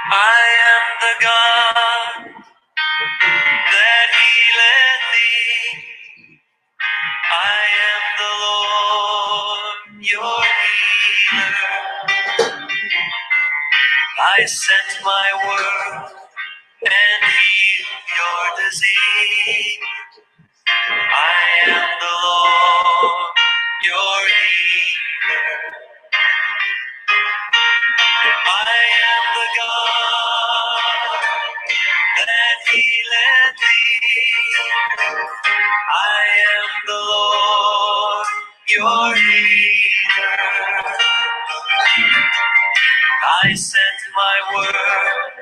I am the God that healeth thee. I am the Lord, your healer. I sent my word and healed your disease. I am the Lord, your healer. I am the God that healeth thee. I am the Lord, your healer. I sent my word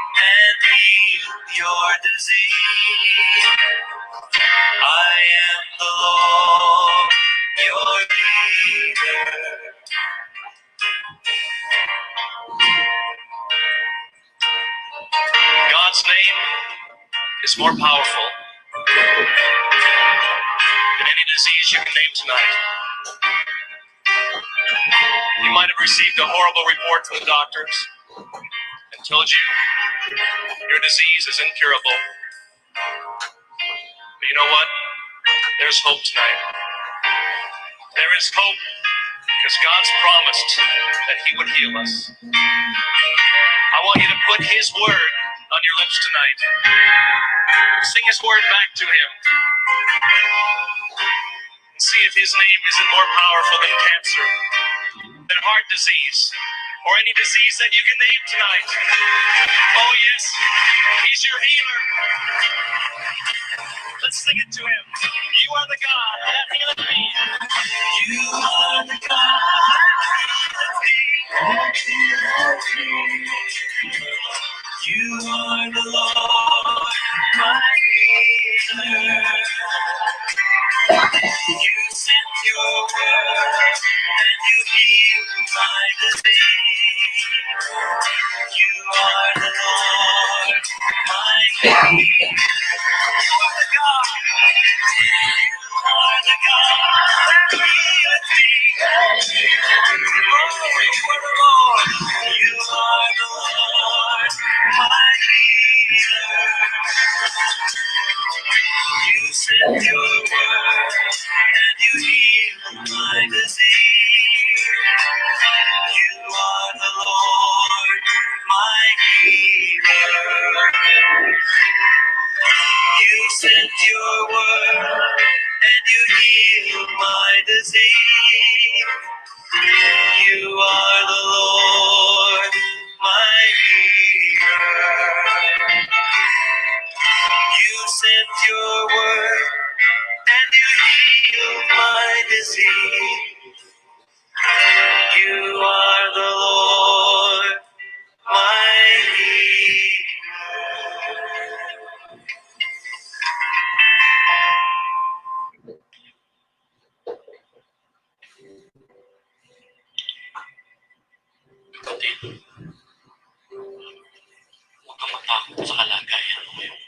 and healed your disease. I am the Lord, your healer. God's name is more powerful than any disease you can name tonight. You might have received a horrible report from the doctors and told you your disease is incurable. But you know what? There's hope tonight. There is hope because God's promised that He would heal us. I want you to put His word on your lips tonight. Sing His word back to Him. And see if His name isn't more powerful than cancer, than heart disease, or any disease that you can name tonight. Oh yes, He's your healer. Let's sing it to Him. You are the God that healeth me. You are the God that healeth me. You are the Lord, my healer. You sent your word and you healed my disease. You are the Lord, my healer. You are the God. You are the God that healeth me. Oh, you are the Lord. You are the Lord, my healer. You sent your word and you healed my disease. You are the Lord, my healer. You sent your word and you healed my disease. You are the Lord, my healer. You sent your word and you healed my disease. You are the Lord, my healer. Kapatid, huwag kang matakot sa kalagayan mo ngayon.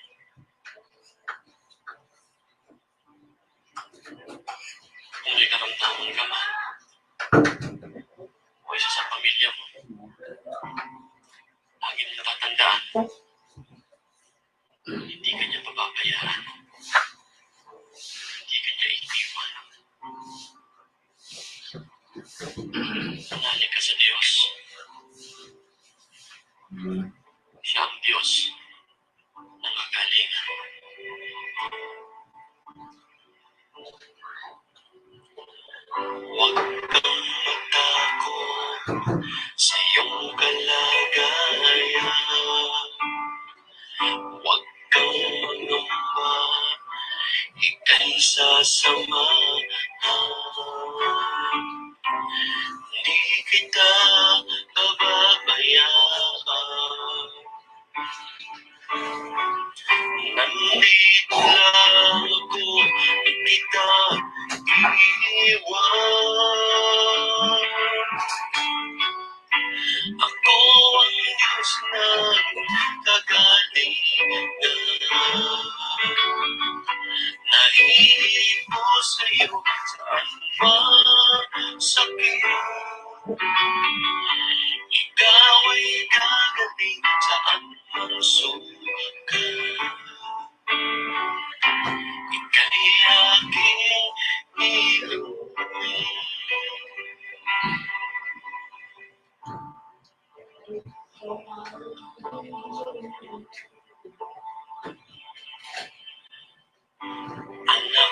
Kung may karamdaman ka man, o isa sa pamilya mo, lagi na natatandaan, hindi ka niya pababayaan. Hindi ka niya iiwan. Manalig ka sa Diyos. Siya ang Diyos ng kagalingan. Huwag kang matakot sa iyong kalagayan. Huwag kang mangamba, ika'y sasamahan. Hindi kita pababayaan. Nandito lang ako, hindi kita iiwan. Ako ang Diyos ng kagalingan. Nahihipo sa'yo saan man sakit. Ikaw ay gagaling sa Anak,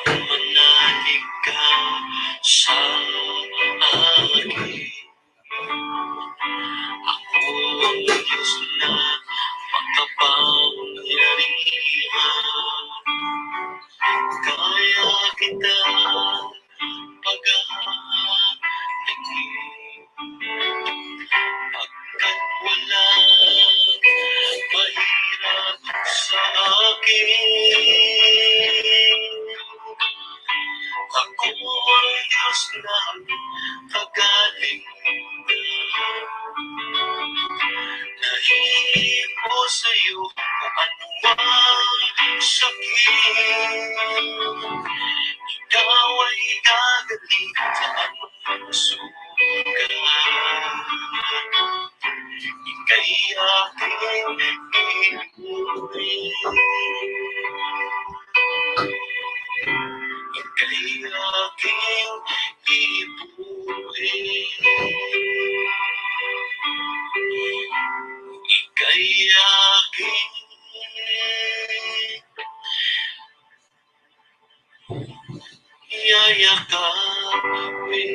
manalig ka sa akin. Ako ang Diyos na makapangyarihan. Kaya kita pag-aalikin. Pagkat walang mahirap sa akin. Ako ang Diyos na kagaling nahihiko sa'yo kung anumang sakit. Ikaw ay gagaling sa anumang sugat. Ika'y aking inuwi. Ika'y aking ibuwi. Ika'y aking yayakapin.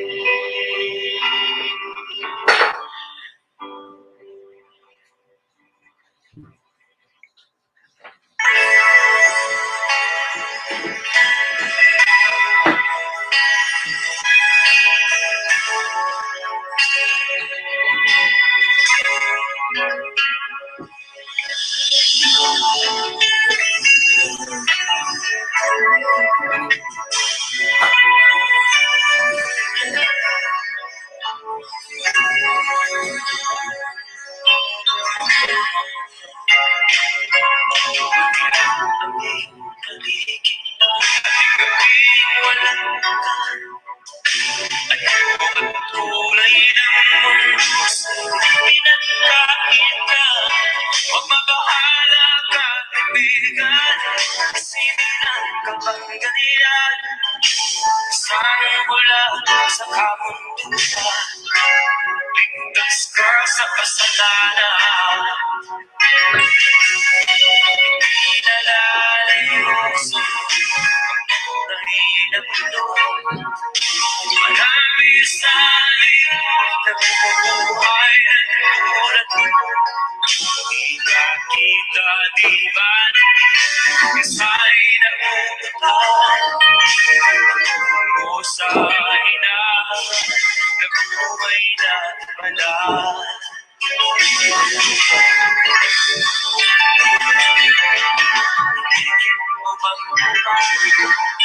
Kulay ng mundo pinagkakit ka. Huwag mabahala ka, kaibigan. Sinilang kapangyarihan. Isang mula sa kamunduhan. Ligtas ka sa kasalanan. Hindi nalalayo sa kulay ng mundo. Marami sa amin nabubuhay ng tulad mo. Kita di ba isa'y nabubuhay o sa ina nabubuhay na pala.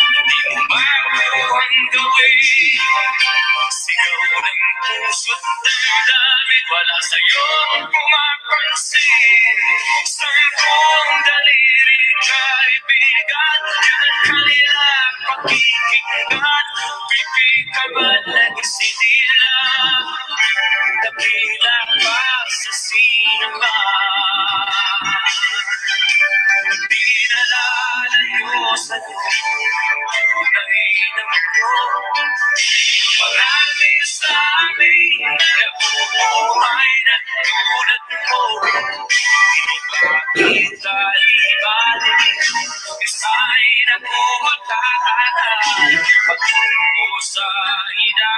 Hindi mo bago ang gawin. Sigaw ng puso't damdamin. Wala sa'yong pumapansin. Sampung daliri kaibigan. Yun ang kanilang pakikinggan. Pipika man ang isinila. Dakila pa sa sinama. Di nalalayo sa kulay ng mundo. Marami sa amin nabubuhay ng tulad mo. Kita ibalik, isa'y nabubuhay. Pagtungo sa ina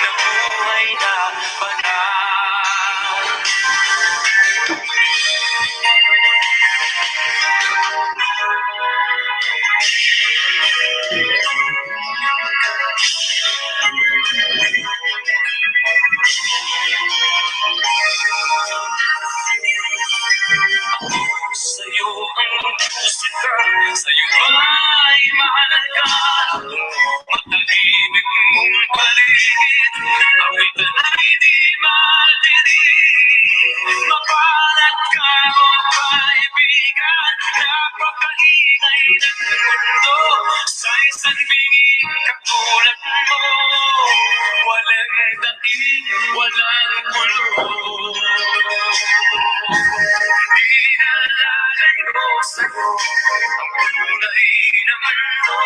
nabuhay na banal. Sa'yo ang puso ka, sa'yo ay mahalan ka. Matahimik mong paligid, ako'y tanay di madidig. Mapalat ka o kaibigan, napakaingay ng mundo. Sa isang binging katulad mo, walang dating, walang kulong. Dinalalayo sa'yo ang kulay ng mundo.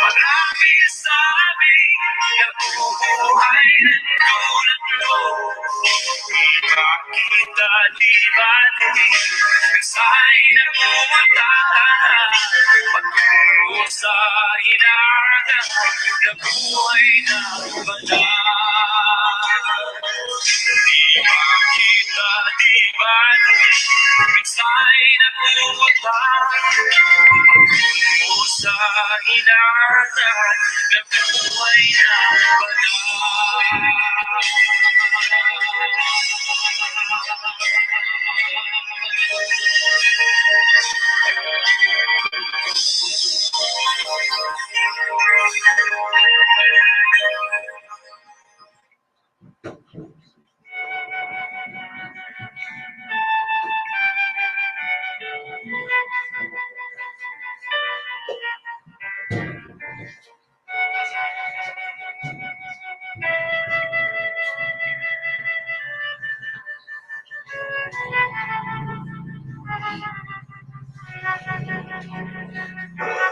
Marami sa amin nabubuhay ng tulad mo. Makita di ba din, kasay na pumuntahan, patungo sa hinaharap na buhay na banal. Di makita di ba din, kasay na pumuntahan, patungo sa hinaharap na buhay na banal.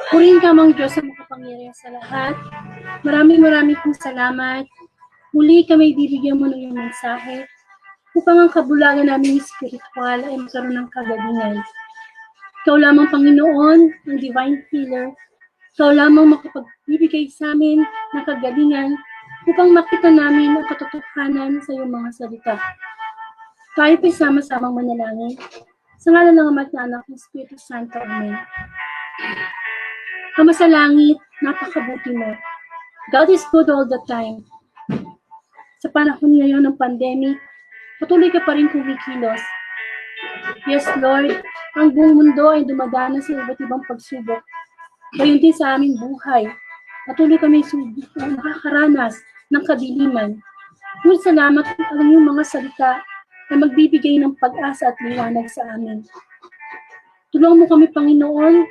Purihin ka mang Diyos sa makapangyarihan sa lahat. Maraming pong salamat. Muli kami bibigyan mo ng iyong mensahe upang ang kabulagan namin spiritual ay magkaroon ng kagalingan. Ikaw lamang, Panginoon, ang divine healer. Ikaw lamang makapagbibigay sa amin ng kagalingan upang makita namin ang katotohanan sa iyong mga salita. Tayo po'y sama-samang manalangin. Sa ngalan ng Ama at ng Anak ng Espiritu Santo. Amen. Ama sa langit, napakabuti mo. God is good all the time. Sa panahon ngayon ng pandemic, patuloy ka pa rin kumikilos. Yes, Lord, ang buong mundo ay dumadanas sa iba't ibang pagsubok. Gayon din sa aming buhay. Patuloy kami nakakaranas ng kadiliman. Ngunit salamat kung ang iyong mga salita na magbibigay ng pag-asa at liwanag sa amin. Tulungan mo kami, Panginoon.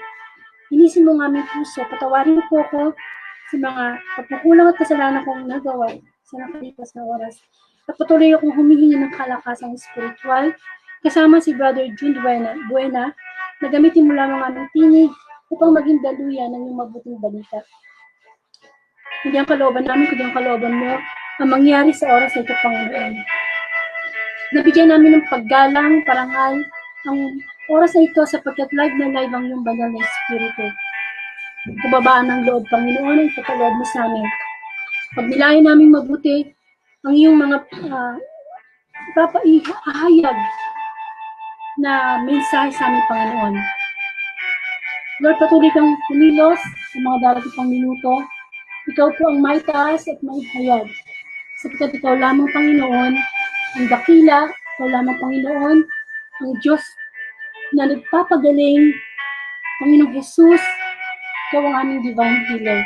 Linisin mo ng aming puso. Patawarin po ako sa mga pagkukulang at kasalanan kong nagawa sa nakalipas na oras. At patuloy akong humihingi ng kalakasang spiritual kasama si Brother June Buena na gamitin mo lamang aming tinig upang maging daluyan ng iyong mabuting balita. Hindi ang kalooban namin, kundi ang kalooban mo ang mangyari sa oras na ito, Panginoon. Nabigyan namin ng paggalang, parangal, ang oras na ito sapagkat live na live ang iyong banal na Espiritu. Kababaan ng loob, Panginoon, ang ipapaloob mo sa amin. Pag nilayan namin mabuti ang iyong mga ipapaihayag na mensahe sa aming Panginoon. Lord, patuloy kang kumilos sa mga darating pang minuto. Ikaw po ang may taas at may hayag. Sapagkat ikaw lamang, Panginoon, ang dakila, ikaw lamang, Panginoon, ang Diyos na nagpapagaling, Panginoong Jesus, ikaw ang aming divine healer.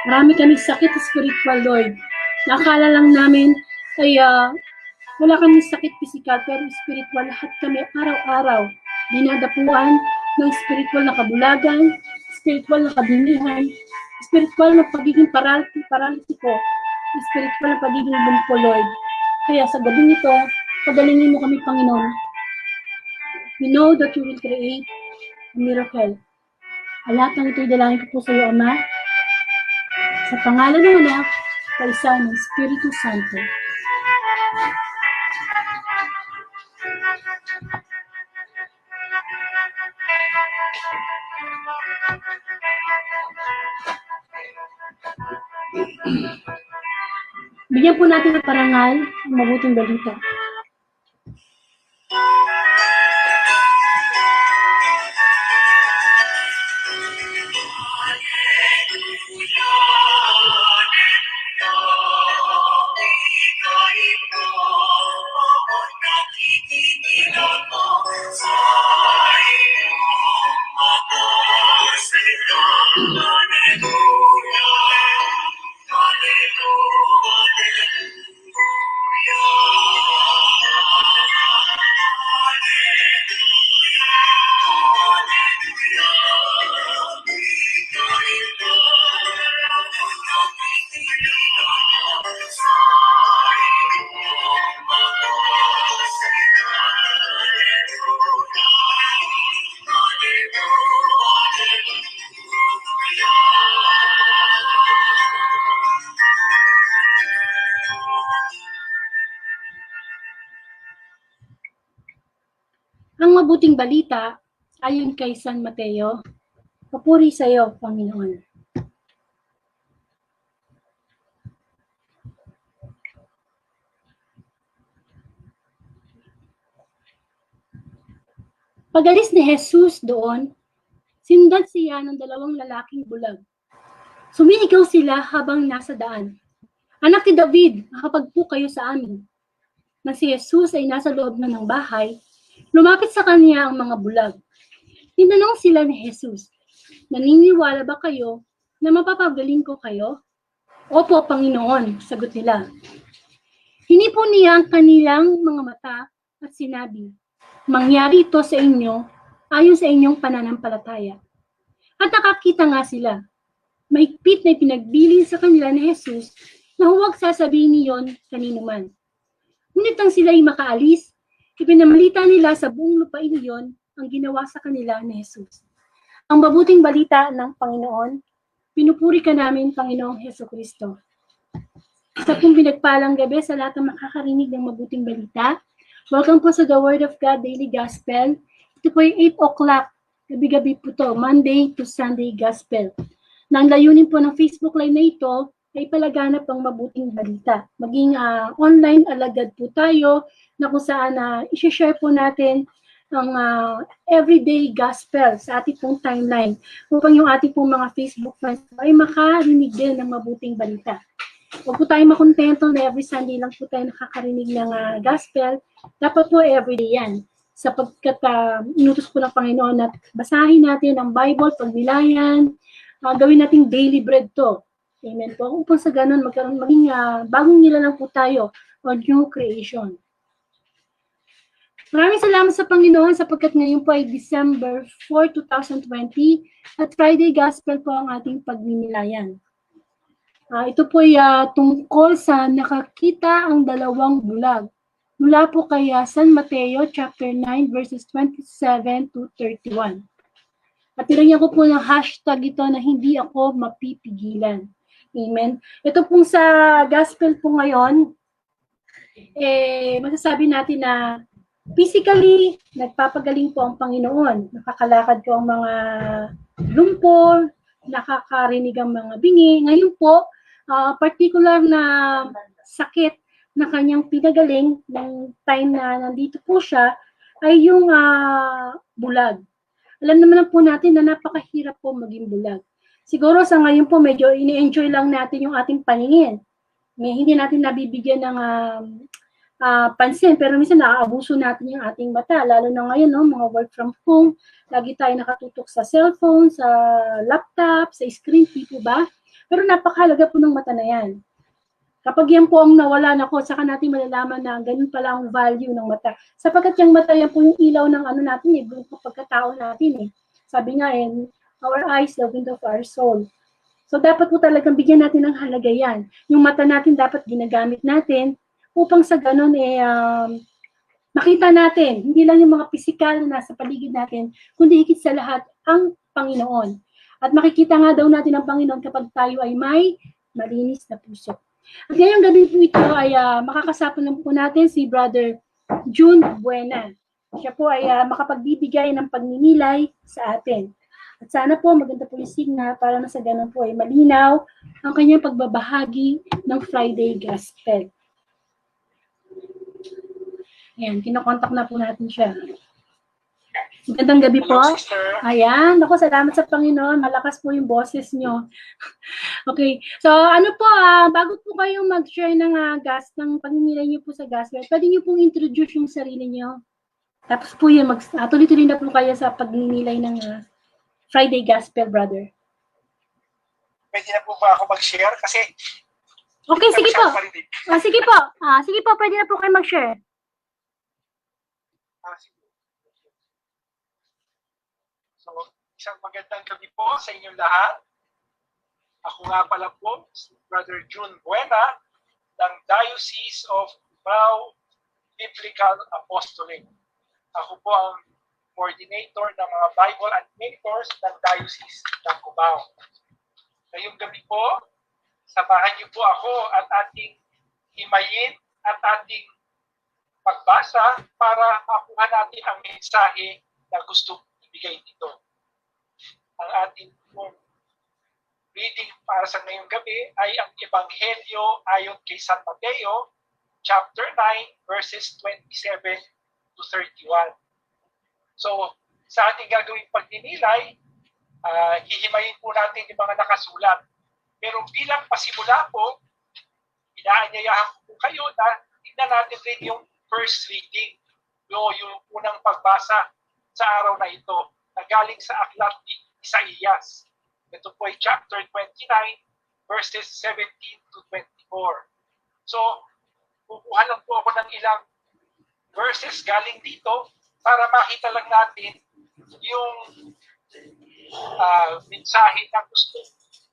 Marami kaming sakit spiritual, Lord. Nakakala lang namin ay wala kaming sakit physical, pero spiritual lahat kami araw-araw. Dinadapuan ng spiritual na kabulagan, spiritual na kabingihan, spiritual na pagiging paralitiko, spiritual na pagiging lumpo, Lord. Kaya sa gabing ito, pagalingin mo kami, Panginoon. We know that you will create a miracle. Lahat ng ito'y dalangin ko po sa iyo, Ama. Sa pangalan ng Anak, Kaisa ng Espiritu Santo. Bigyan po natin ng parangal ang mabuting balita. mabuting balita ayon kay San Mateo. Papuri sa iyo, Panginoon. Pag-alis ni Jesus doon, sinundan siya ng dalawang lalaking bulag. Sumigaw sila habang nasa daan. Anak ni David, makapagpo kayo sa amin. Nang si Jesus ay nasa loob na ng bahay, lumapit sa kanya ang mga bulag. Tinanong sila ni Jesus, naniniwala ba kayo na mapapagaling ko kayo? Opo, Panginoon, sagot nila. Hinipo niya ang kanilang mga mata at sinabi, mangyari ito sa inyo ayon sa inyong pananampalataya. At nakakita nga sila. Mahigpit na pinagbilin sa kanila ni Jesus na huwag sasabihin niyon kanino man. Ngunit nang sila'y makaalis, ipinamalita nila sa buong lupain iyon ang ginawa sa kanila ni Jesus. Ang mabuting balita ng Panginoon, pinupuri ka namin, Panginoong Hesukristo. Sa pong pinagpalang gabi sa lahat ng makakarinig ng mabuting balita, welcome po sa The Word of God Daily Gospel. Ito po yung 8 o'clock, gabi-gabi po to, Monday to Sunday Gospel. Nang layunin po ng Facebook Live na ito, ay palaganap ang mabuting balita. Maging online alagad po tayo na kung saan i-share po natin ang everyday gospel sa ating pong timeline upang yung ating pong mga Facebook friends ay makarinig din ng mabuting balita. Huwag po tayo makontento na every Sunday lang po tayo nakakarinig ng gospel. Dapat po everyday yan. Sapagkat inutos po ng Panginoon na basahin natin ang Bible, pagnilayan, gawin nating daily bread to. Amen po. Kung sa ganun, maging bagong nilalang po tayo o new creation. Maraming salamat sa Panginoon sapagkat ngayon po ay December 4, 2020 at Friday Gospel po ang ating pagninilayan. Ito po ay tungkol sa nakakita ang dalawang bulag. Mula po kay San Mateo chapter 9 verses 27 to 31. At nilagyan ko po ng hashtag ito na hindi ako mapipigilan. Amen. Ito pong sa gospel po ngayon, masasabi natin na physically, nagpapagaling po ang Panginoon. Nakakalakad po ang mga lumpo, nakakarinig ang mga bingi. Ngayon po, particular na sakit na kanyang pinagaling ng time na nandito po siya ay yung bulag. Alam naman po natin na napakahirap po maging bulag. Siguro sa ngayon po medyo ini-enjoy lang natin yung ating paningin. Hindi natin nabibigyan ng pansin, pero minsan naaabuso natin yung ating mata, lalo na ngayon, no, mga work from home, lagi tayo nakatutok sa cellphone, sa laptop, sa screen, po ba? Pero napakahalaga po ng mata na yan. Kapag yan po ang nawala na ko, saka natin malalaman na ganun pala ang value ng mata. Sapagkat yung mata yan po yung ilaw ng ano natin, buong pagkatao natin. Sabi nga, our eyes, the window of our soul. So dapat po talagang bigyan natin ng halaga yan. Yung mata natin dapat ginagamit natin upang sa ganun makita natin, hindi lang yung mga pisikal na nasa paligid natin, kundi higit sa lahat ang Panginoon. At makikita nga daw natin ang Panginoon kapag tayo ay may malinis na puso. At ngayong gabi po ito ay makakasapan po natin si Brother June Buena. Siya po ay makapagbibigay ng pagninilay sa atin. At sana po maganda po yung signal para na sa ganun po ay malinaw ang kanyang pagbabahagi ng Friday Gospel. Ayan, kinokontak na po natin siya. Magandang gabi po. Ayan, ako salamat sa Panginoon. Malakas po yung boses nyo. Okay, so ano po, bago po kayong mag-share ng ng pagninilay nyo po sa gospel, pwede nyo pong introduce yung sarili nyo. Tapos po yun, tuloy-tuloy na po kayo sa pagninilay ng Friday Gospel, brother. Pwede na po ba ako mag-share? Kasi okay, sige po. Sige po. Sige po, pwede na po kayo mag-share. So, isang magandang gabi po sa inyong lahat. Ako nga pala po, si Brother June Buena ng Diocese of Cubao Biblical Apostolate. Ako po ang coordinator ng mga Bible animators ng Diocese ng Cubao. Ngayong gabi po, samahan niyo po ako at ating himayin at ating pagbasa para makuha natin ang mensahe na gusto ibigay dito. Ang ating reading para sa ngayong gabi ay ang Ebanghelyo ayon kay San Mateo, chapter 9, verses 27 to 31. So, sa ating gagawing pagninilay, hihimayin po natin yung mga nakasulat. Pero bilang pasimula po, inaanyayahan po kayo na tignan natin rin yung first reading, yung unang pagbasa sa araw na ito, na galing sa aklat ni Isaías. Ito po ay chapter 29, verses 17 to 24. So, kukuha lang po ako ng ilang verses galing dito para makita lang natin yung mensahe na gusto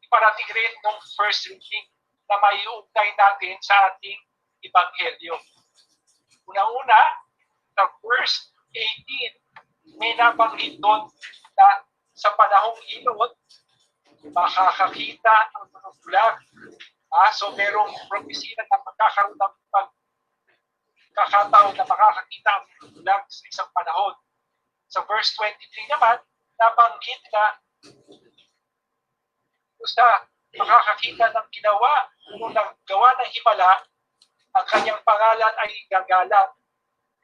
iparating rin ng first reading na maiugnay natin sa ating Ebanghelyo. Una-una, sa verse 18, may nabanggit doon na sa panahong iyon, makakakita ang mga bulag. So merong propesya na magkakaroon ng pagkakataon na makakakita ang mga bulag sa isang panahon. Sa verse 23 naman, nabanggit na sa makakakita ng ginawa nung naggawa ng himala, ang kanyang pangalan ay gagalang.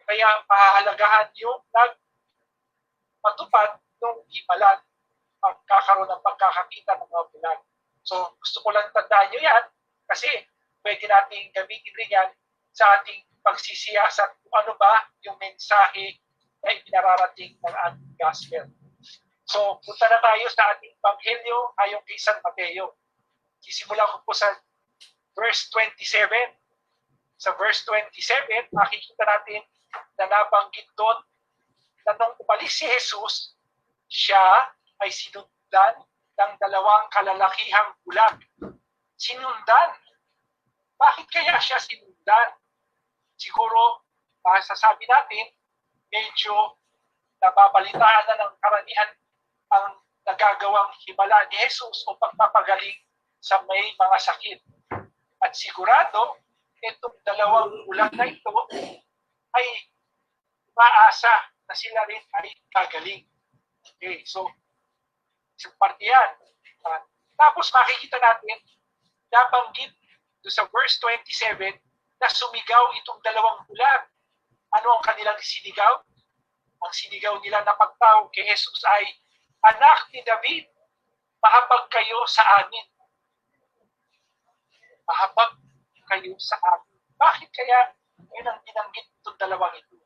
Kaya pahahalagahan yung nagpatupad ng himala magkakaroon ng pagkakakita ng mga bulag. So gusto ko lang tandaan nyo yan kasi pwede natin gamitin rin yan sa ating pagsisiyasat kung ano ba yung mensahe na ipinararating ng ating gospel. So punta na tayo sa ating Ebanghelyo ayon kay San Mateo. Sisimulan ko po sa verse 27. Sa verse 27, makikita natin na nabanggit doon na nung umalis si Jesus, siya ay sinundan ng dalawang kalalakihang bulag. Sinundan. Bakit kaya siya sinundan? Siguro, masasabi natin, medyo nababalitaan na ng karamihan ang nagagawang himala ni Jesus o pagpapagaling sa may mga sakit. At sigurado, itong dalawang bulag na ito ay maasa na sila rin ay gagaling. Okay, so isang parte yan. Tapos makikita natin, nabanggit sa verse 27 na sumigaw itong dalawang bulag. Ano ang kanilang sinigaw? Ang sinigaw nila na pagtawag kay Jesus ay, "Anak ni David, mahabag kayo sa amin." Mahabag kayo sa amin. Bakit kaya yun ang binanggit itong dalawang ito?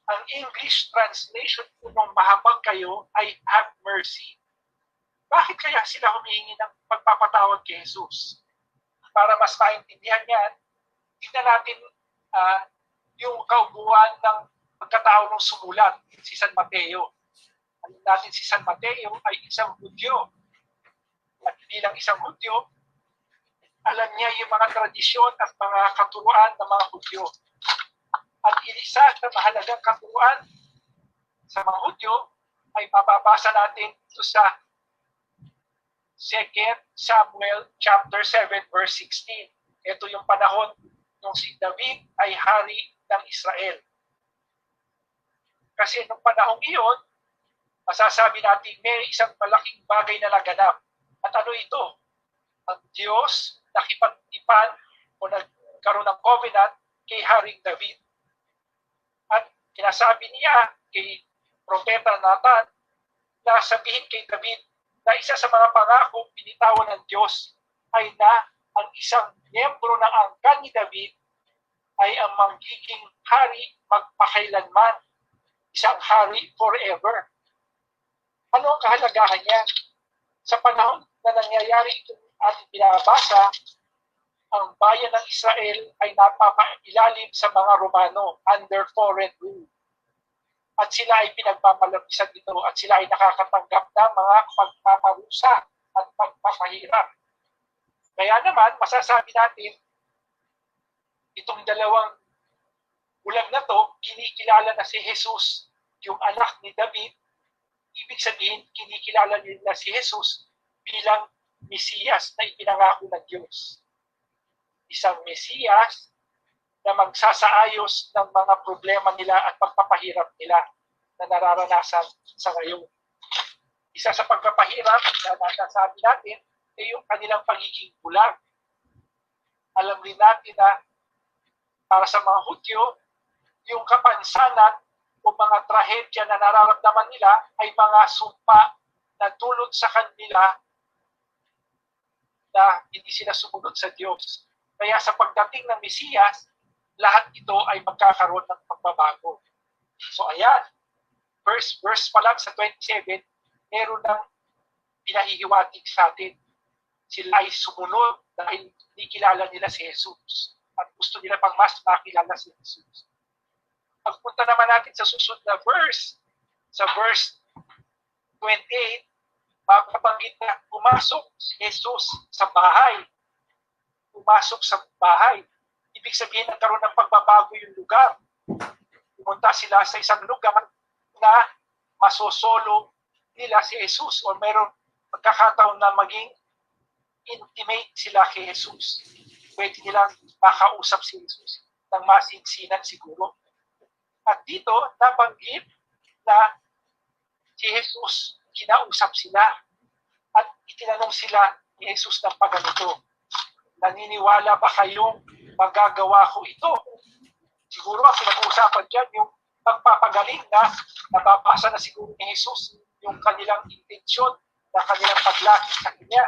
Ang English translation po ng mahabag kayo ay have mercy. Bakit kaya sila humihingi ng pagpapatawad kay Jesus? Para mas maintindihan yan, tingnan natin yung kaubuan ng pagkatao ng sumulat, si San Mateo. Alam natin si San Mateo ay isang Hudyo. At bilang isang Hudyo, alam niya yung mga tradisyon at mga katuruan ng mga Hudyo. At isa na mahalagang katuruan sa mga Hudyo ay mababasa natin ito sa 2 Samuel chapter 7 verse 16. Ito yung panahon nung si David ay hari ng Israel. Kasi nung panahong iyon, masasabi natin may isang malaking bagay na naganap. At ano ito? Ang Diyos nakipagtipan o nagkaroon ng covenant kay Haring David. At kinasabi niya kay Propeta Nathan na sabihin kay David na isa sa mga pangako binitawan ng Diyos ay na ang isang miyembro ng angkan ni David ay ang magiging hari magpakailanman, isang hari forever. Ano ang kahalagahan niya? Sa panahon na nangyayari itong ating binabasa, ang bayan ng Israel ay napapailalim sa mga Romano under foreign rule. At sila ay pinagpapalapisan dito at sila ay nakakatanggap ng mga pagpaparusa at pagpapahirap. Kaya naman, masasabi natin, itong dalawang bulag na to, kinikilala na si Jesus, yung anak ni David. Ibig sabihin, kinikilala nila si Jesus bilang Mesiyas na ipinangako ng Diyos. Isang Mesiyas na magsasaayos ng mga problema nila at pagpapahirap nila na nararanasan sa ngayon. Isa sa pagpapahirap na nasasabi natin ay yung kanilang pagiging bulag. Alam rin natin na para sa mga Hudyo, yung kapansanan o mga trahedya na nararamdaman nila ay mga sumpa na dulot sa kanila na hindi sila sumunod sa Diyos. Kaya sa pagdating ng Mesiyas, lahat ito ay magkakaroon ng pagbabago. So ayan, verse pa lang sa 27, meron ng pinahihiwatig sa atin. Sila ay sumunod dahil hindi kilala nila si Jesus at gusto nila pang mas makilala si Jesus. Pagpunta naman natin sa susunod na verse, sa verse 28, mapabanggit na pumasok si Jesus sa bahay. Pumasok sa bahay. Ibig sabihin, nagkaroon ng pagbabago yung lugar. Pumunta sila sa isang lugar na masosolo nila si Jesus o meron pagkakataon na maging intimate sila kay Jesus. Pwede nilang makausap si Jesus ng masinsinan siguro. At dito, nabanggit na si Jesus, kinausap sila at itinanong sila ni Jesus ng pagganito. Naniniwala ba kayong magagawa ko ito? Siguro ang pinag-uusapan dyan yung pagpapagaling na nababasa na siguro ni Jesus yung kanilang intensyon na kanilang paglaki sa kanya.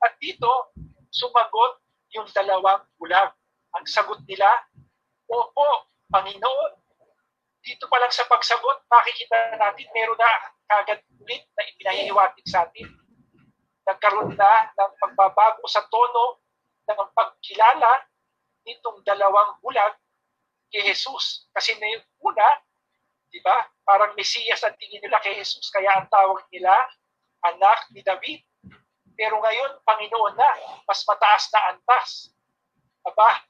At dito, sumagot yung dalawang bulag. Ang sagot nila, opo, Panginoon. Dito pa lang sa pagsagot, makikita natin meron na kagad ulit na ipinahihiwatig sa atin. Nagkaroon na ng pagbabago sa tono ng pagkilala nitong dalawang bulag kay Jesus. Kasi na yung una, di ba, parang Mesiyas ang tingin nila kay Jesus, kaya ang tawag nila, anak ni David. Pero ngayon, Panginoon na, mas mataas na antas. Aba,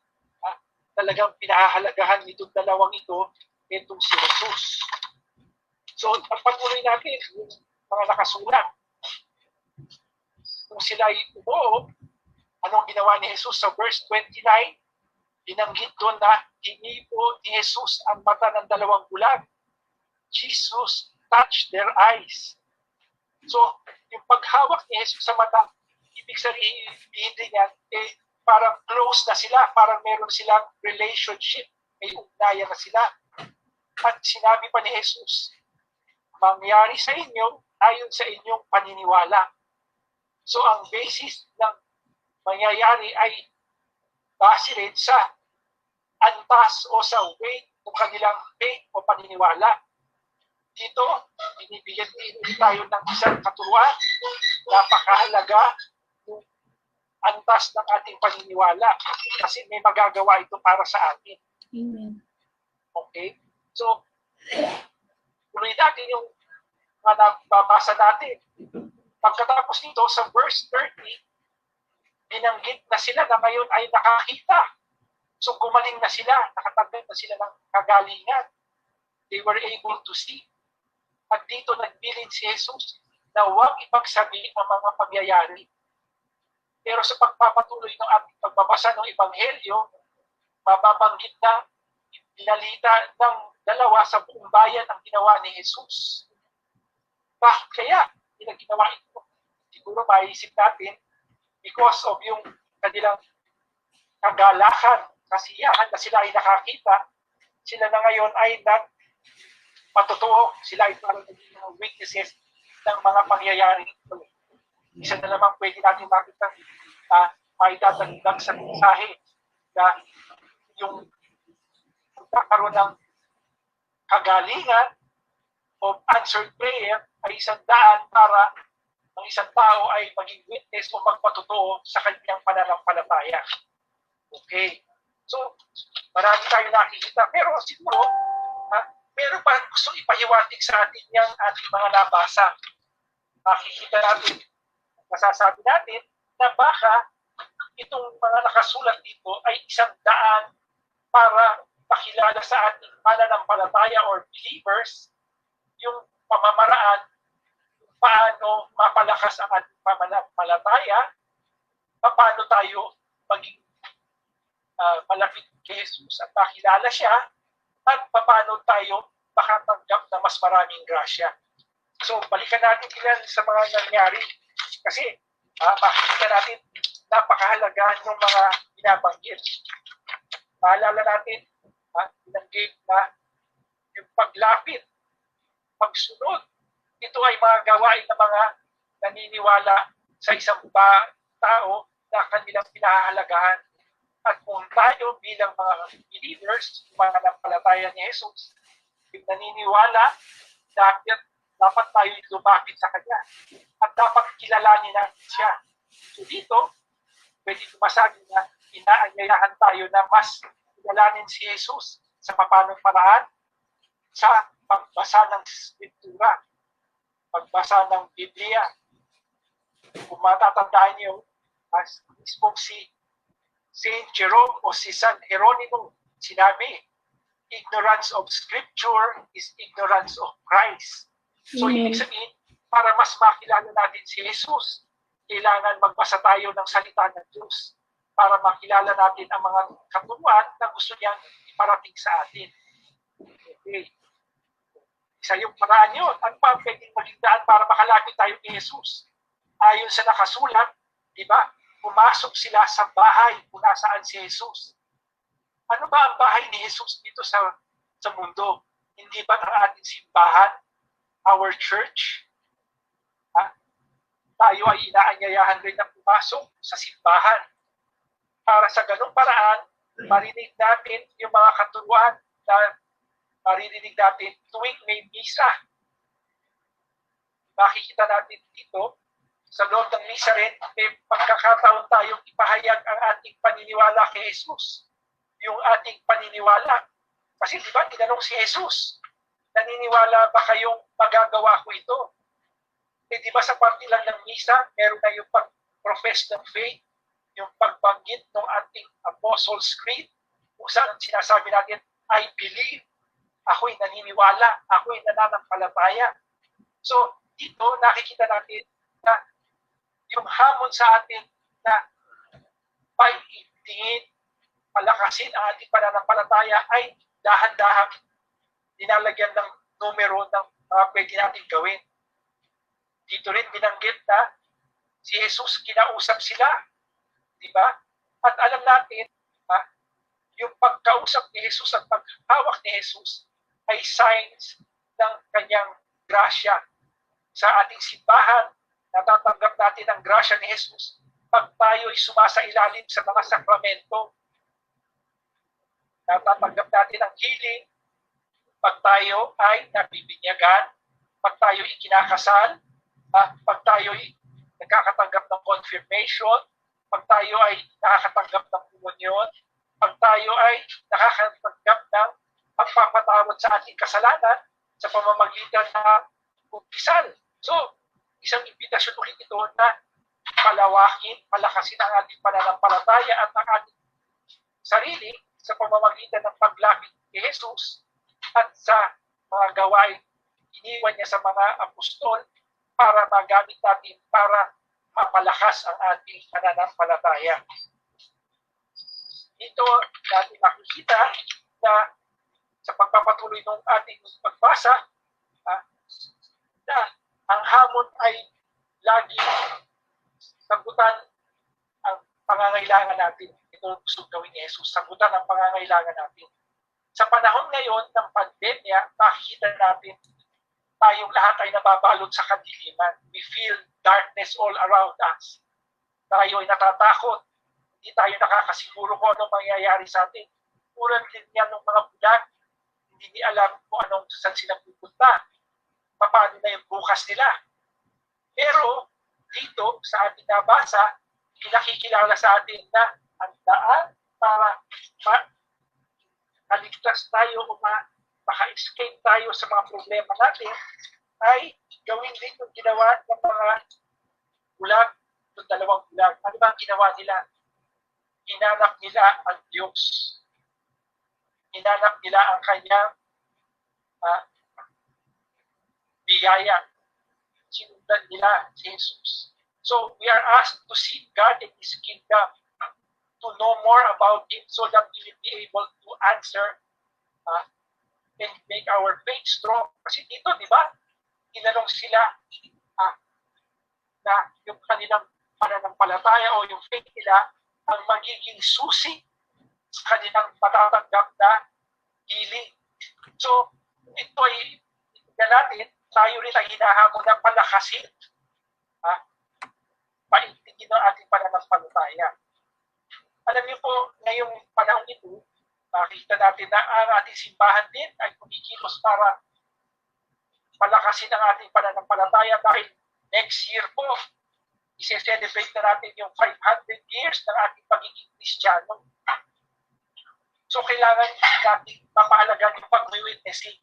talagang pinahahalagahan nitong dalawang ito, itong si Jesus. So, pagpatuloy natin yung mga nakasulat. Kung sila ay umuo, anong ginawa ni Jesus sa verse 29? Binanggit doon na hinipo ni Jesus ang mata ng dalawang bulag. Jesus touched their eyes. So, yung paghawak ni Jesus sa mata, ibig sabihin din yan, parang close na sila, parang meron silang relationship, may ugnayan na sila. At sinabi pa ni Jesus, mangyari sa inyo ayon sa inyong paniniwala. So ang basis ng mangyayari ay base rin sa antas o sa weight ng kanilang faith o paniniwala. Dito, binibigyan din tayo ng isang katuruan, napakahalaga yung antas ng ating paniniwala kasi may magagawa ito para sa atin. Amen. Okay? So, tuloy natin yung mga nababasa natin. Pagkatapos nito, sa verse 30, binanggit na sila na ngayon ay nakakita. So, gumaling na sila, nakatanggap na sila ng kagalingan. They were able to see. At dito nagbilin si Jesus na huwag ipagsabi ang mga pangyayari. Pero sa pagpapatuloy ng ating pagbabasa ng Ebanghelyo, mababanggit na pinalita ng dalawa sa buong bayan ang ginawa ni Jesus. Bakit kaya ginawa ito? Siguro maiisip natin because of yung kanilang kagalakan, kasiyahan na sila ay nakakita, sila na ngayon ay matotoo, sila ay parang naging witnesses ng mga pangyayari ito. Isa na naman pwede natin makita may dadagdag sa mensahe na yung pagkakaroon ng kagalingan o answered prayer ay isang daan para ang isang tao ay maging witness o magpatotoo sa kanyang pananampalataya. Okay. So, marami tayo nakikita. Pero siguro, meron pa gusto ipahiwatig sa atin yung ating mga nabasa. Makikita natin, masasabi natin na baka itong mga nakasulat dito ay isang daan para pakilala sa ating pananampalataya or believers yung pamamaraan paano mapalakas ang ating pananampalataya, paano tayo maging malapit kay Jesus at makilala siya at paano tayo makatanggap na mas maraming grasya. So, balikan natin ilan sa mga nangyari kasi makikita natin napakahalaga ng mga binabanggit. Maalala natin, binanggit na yung paglapit, pagsunod, ito ay mga gawain ng mga naniniwala sa isang tao na kanilang pinahahalagahan. At kung tayo bilang mga believers, mga nanampalataya ni Jesus, yung naniniwala, dapat tayo lumapit sa Kanya. At dapat kilalanin natin siya. So dito, pwede tumasabi na inaanyayahan tayo na mas kilalanin si Jesus sa papanong paraan sa pagbasa ng Scriptura, pagbasa ng Biblia. Kung matatandaan niyo, mismong si Saint Jerome o si San Jeronimo, sinabi, ignorance of Scripture is ignorance of Christ. So, Amen. ibig sabihin, para mas makilala natin si Jesus, kailangan magbasa tayo ng salita ng Diyos para makilala natin ang mga katuruan na gusto niyang iparating sa atin. Okay. Isa yung paraan yun. Ano pa pwedeng maging daan para makalapit tayo kay Jesus? Ayon sa nakasulat, di ba? Pumasok sila sa bahay kung nasaan si Jesus. Ano ba ang bahay ni Jesus dito sa mundo? Hindi ba ang ating simbahan? Our church? Tayo ay inaanyayahan rin na pumasok sa simbahan. Para sa ganung paraan, marinig natin yung mga katuruan na maririnig natin tuwing may misa. Makikita natin dito, sa loob ng misa rin, may pagkakataon tayong ipahayag ang ating paniniwala kay Jesus. Yung ating paniniwala. Kasi di ba, tinanong si Jesus, naniniwala ba kayong magagawa ko ito? Eh di ba sa parte lang ng misa, meron na yung pag-profess ng faith, yung pagbanggit ng ating Apostles' Creed, kung saan sinasabi natin, I believe, ako'y naniniwala, ako'y nananampalataya. So, dito nakikita natin na yung hamon sa atin na paiigtingin, palakasin ang ating pananampalataya ay dahan-dahan dinalagyan ng numero ng pwede natin gawin. Dito rin binanggit na si Jesus kinausap sila. Diba? At alam natin, yung pagkausap ni Jesus at paghawak ni Jesus ay signs ng kanyang grasya. Sa ating simbahan, natatanggap natin ang grasya ni Jesus pag tayo ay sumasailalim sa mga sakramento. Natatanggap natin ang healing pag tayo ay nabibinyagan, pag tayo ay kinakasal, pag tayo ay nagkakatanggap ng confirmation, pag tayo ay nakakatanggap ng komunyon, pag tayo ay nakakatanggap ng pagpapatawad sa ating kasalanan sa pamamagitan ng baptisal. So, isang imbitasyon ulit ito na palawakin, palakasin ang ating pananampalataya at ang ating sarili sa pamamagitan ng paglapit kay Jesus at sa mga gawain iniwan niya sa mga apostol para magamit natin para mapalakas ang ating pananampalataya. Dito natin makikita na sa pagpapatuloy ng ating pagbasa na ang hamon ay lagi sagutan ang pangangailangan natin. Ito gusto gawin ni Jesus, sagutan ang pangangailangan natin. Sa panahon ngayon ng pandemya, makikita natin tayong lahat ay nababalot sa kadiliman. We feel darkness all around us. Tayo ay natatakot. Hindi tayo nakakasiguro kung anong mangyayari sa atin. Ulan din yan ng mga bulag. Hindi ni alam kung anong saan sila pupunta. Paano na yung bukas nila. Pero dito sa ating nabasa, pinakikilala sa atin na ang daan para kaligtas tayo o maka-escape tayo sa mga problema natin ay gawin din yung ginawa ng mga bulag, yung dalawang bulag. Ano ba ang ginawa nila? Hinanap nila ang Diyos. Hinanap nila ang kanyang biyaya. Sinundan nila si Jesus. So, we are asked to seek God and His kingdom. to know more about Him so that we will be able to answer and make our faith strong. Kasi dito, di ba, tinanong sila na yung kanilang pananampalataya o yung faith nila ang magiging susi sa kanilang matatanggap na healing. So, ito ay natin, tayo rin ay hinahamon na palakasin. Paintigin ang ating pananampalataya. Alam niyo po, ngayong panahon ito, makikita natin na ang ating simbahan din ay kumikilos para palakasin ang ating pananampalataya dahil next year po, isi-celebrate na natin yung 500 years ng ating pagiging Kristiyano. So, kailangan natin mapahalagan yung pag-witnessing.